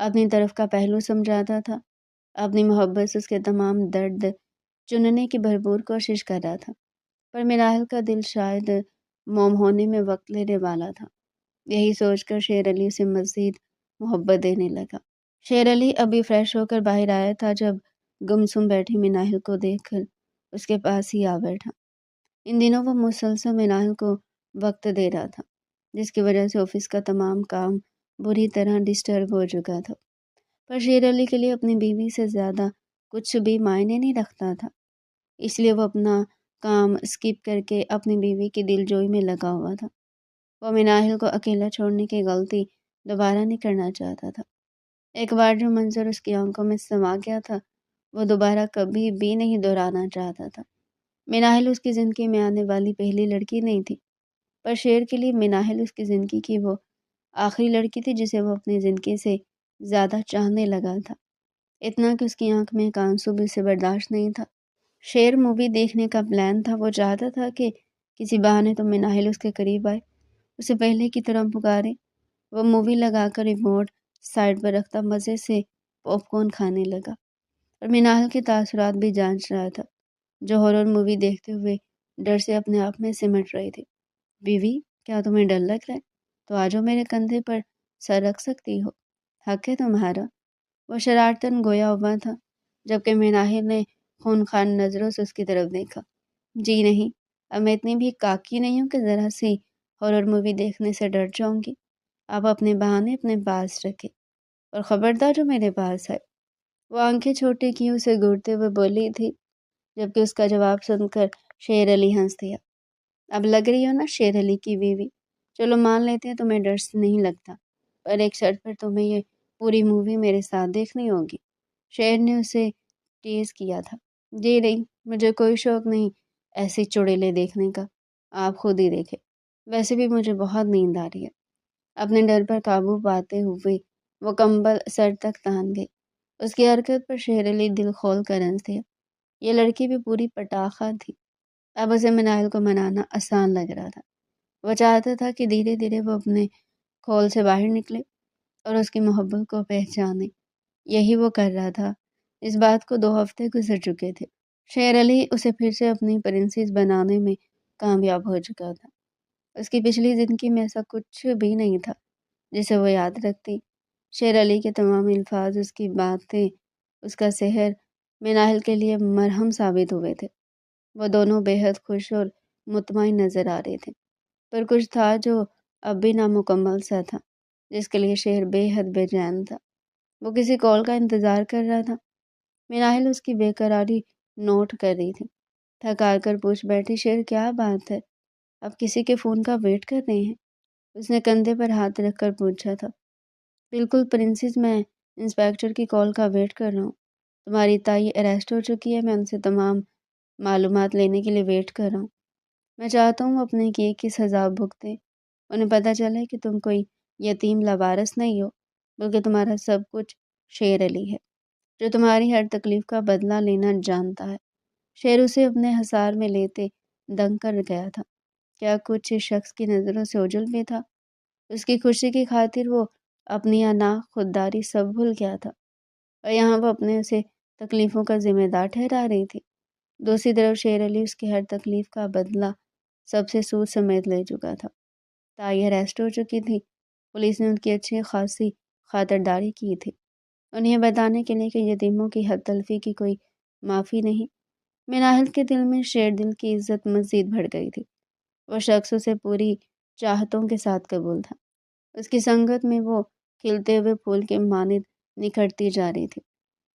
اپنی طرف کا پہلو سمجھاتا تھا، اپنی محبت سے اس کے تمام درد چننے کی بھرپور کوشش کر رہا تھا، پر مراحل کا دل شاید موم ہونے میں وقت لینے والا تھا۔ یہی سوچ کر شیر علی اسے مزید محبت دینے لگا۔ شیر علی ابھی فریش ہو کر باہر آیا تھا جب گمسم بیٹھی مناہل کو دیکھ کر اس کے پاس ہی آ بیٹھا۔ ان دنوں وہ مسلسل مناہل کو وقت دے رہا تھا، جس کی وجہ سے آفس کا تمام کام بری طرح ڈسٹرب ہو چکا تھا، پر شیر علی کے لیے اپنی بیوی سے زیادہ کچھ بھی معنی نہیں رکھتا تھا، اس لیے وہ اپنا کام اسکپ کر کے اپنی بیوی کی دل جوئی میں لگا ہوا تھا۔ وہ مناہل کو اکیلا چھوڑنے کی غلطی دوبارہ نہیں کرنا چاہتا تھا۔ ایک بار جو منظر اس کی آنکھوں میں سما گیا تھا وہ دوبارہ کبھی بھی نہیں دہرانا چاہتا تھا۔ مناہل اس کی زندگی میں آنے والی پہلی لڑکی نہیں تھی، پر شیر کے لیے مناہل اس کی زندگی کی وہ آخری لڑکی تھی جسے وہ اپنی زندگی سے زیادہ چاہنے لگا تھا، اتنا کہ اس کی آنکھ میں ایک آنسو بھی اسے برداشت نہیں تھا۔ شیر مووی دیکھنے کا پلان تھا، وہ چاہتا تھا کہ کسی بہانے تو مناہل اس کے قریب آئے، اسے پہلے کی طرح پکارے۔ وہ مووی لگا کر ریموٹ سائڈ پر رکھتا مزے سے پاپ کارن کھانے لگا اور مناہل کے تاثرات بھی جانچ رہا تھا، جو ہارر مووی دیکھتے ہوئے ڈر سے اپنے آپ میں سمٹ رہے تھے۔ بیوی، کیا تمہیں ڈر لگ رہا ہے؟ تو آجو میرے کندھے پر سر رکھ سکتی ہو، حق ہے تمہارا۔ وہ شرارتاً گویا ہوا تھا، جبکہ مناہل نے خونخوار نظروں سے اس کی طرف دیکھا۔ جی نہیں، اب میں اتنی بھی کاکی نہیں ہوں کہ ذرا سی ہارر مووی دیکھنے سے ڈر جاؤں گی۔ آپ اپنے بہانے اپنے پاس رکھے اور خبردار جو میرے پاس ہے۔ وہ آنکھیں چھوٹی کی اسے گھورتے ہوئے بولی تھی، جبکہ اس کا جواب سن کر شیر علی ہنس دیا۔ اب لگ رہی ہو نا شیر علی کی بیوی، چلو مان لیتے ہیں تمہیں ڈر سے نہیں لگتا، پر ایک شرط پر تمہیں یہ پوری مووی میرے ساتھ دیکھنی ہوگی۔ شیر نے اسے ٹیز کیا تھا۔ جی نہیں، مجھے کوئی شوق نہیں ایسی چڑیلیں دیکھنے کا، آپ خود ہی دیکھیں، ویسے بھی مجھے بہت نیند آ رہی ہے۔ اپنے ڈر پر قابو پاتے ہوئے وہ کمبل سر تک تان گئی۔ اس کی حرکت پر شیر علی دل کھول کر ہنس دیا۔ یہ لڑکی بھی پوری پٹاخہ تھی۔ اب اسے مناہل کو منانا آسان لگ رہا تھا۔ وہ چاہتا تھا کہ دھیرے دھیرے وہ اپنے کھول سے باہر نکلے اور اس کی محبت کو پہچانے۔ یہی وہ کر رہا تھا۔ اس بات کو 2 ہفتے گزر چکے تھے۔ شیر علی اسے پھر سے اپنی پرنسس بنانے میں کامیاب ہو چکا تھا۔ اس کی پچھلی زندگی میں ایسا کچھ بھی نہیں تھا جسے وہ یاد رکھتی۔ شیر علی کے تمام الفاظ، اس کی باتیں، اس کا سحر مناہل کے لیے مرہم ثابت ہوئے تھے۔ وہ دونوں بے حد خوش اور مطمئن نظر آ رہے تھے، پر کچھ تھا جو اب بھی نامکمل سا تھا، جس کے لیے شیر بے حد بے چین تھا۔ وہ کسی کال کا انتظار کر رہا تھا۔ مناہل اس کی بے قراری نوٹ کر رہی تھی۔ تھک کر پوچھ بیٹھی، شیر کیا بات ہے؟ اب کسی کے فون کا ویٹ کر رہے ہیں؟ اس نے کندھے پر ہاتھ رکھ کر پوچھا تھا۔ بالکل پرنسس، میں انسپیکٹر کی کال کا ویٹ کر رہا ہوں۔ تمہاری تائی اریسٹ ہو چکی ہے، میں ان سے تمام معلومات لینے کے لیے ویٹ کر رہا ہوں۔ میں چاہتا ہوں وہ اپنے کیے کی سزا بھگتے، انہیں پتہ چلے کہ تم کوئی یتیم لاوارث نہیں ہو، بلکہ تمہارا سب کچھ شیر علی ہے، جو تمہاری ہر تکلیف کا بدلہ لینا جانتا ہے۔ شیر اسے اپنے حصار میں لیتے دنگ کر گیا تھا۔ کیا کچھ اس شخص کی نظروں سے اوجھل بھی تھا؟ اس کی خوشی کی خاطر وہ اپنی انا خودداری سب بھول گیا تھا، اور یہاں وہ اپنے اسے تکلیفوں کا ذمہ دار ٹھہرا رہی تھی۔ دوسری طرف شیر علی اس کی ہر تکلیف کا بدلہ سب سے سود سمیت لے چکا تھا۔ تائی اریسٹ ہو چکی تھی، پولیس نے ان کی اچھی خاصی خاطرداری کی تھی، انہیں بتانے کے لیے کہ یتیموں کی حد تلفی کی کوئی معافی نہیں۔ مناہل کے دل میں شیر دل کی عزت مزید بڑھ گئی تھی۔ وہ شخص اسے پوری چاہتوں کے ساتھ قبول تھا۔ اس کی سنگت میں وہ کھلتے ہوئے پھول کے مانند نکھرتی جا رہی تھی۔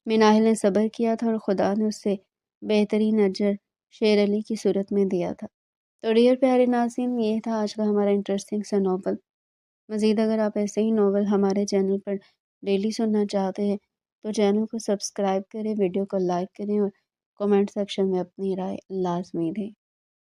مناہل نے صبر کیا تھا اور خدا نے اس سے بہترین اجر شیر علی کی صورت میں دیا تھا۔ تو ڈیئر پیارے ناظرین، یہ تھا آج کا ہمارا انٹرسٹنگ سا ناول۔ مزید اگر آپ ایسے ہی ناول ہمارے چینل پر ڈیلی سننا چاہتے ہیں تو چینل کو سبسکرائب کریں، ویڈیو کو لائک کریں اور کمنٹ سیکشن میں اپنی رائے لازمی دیں۔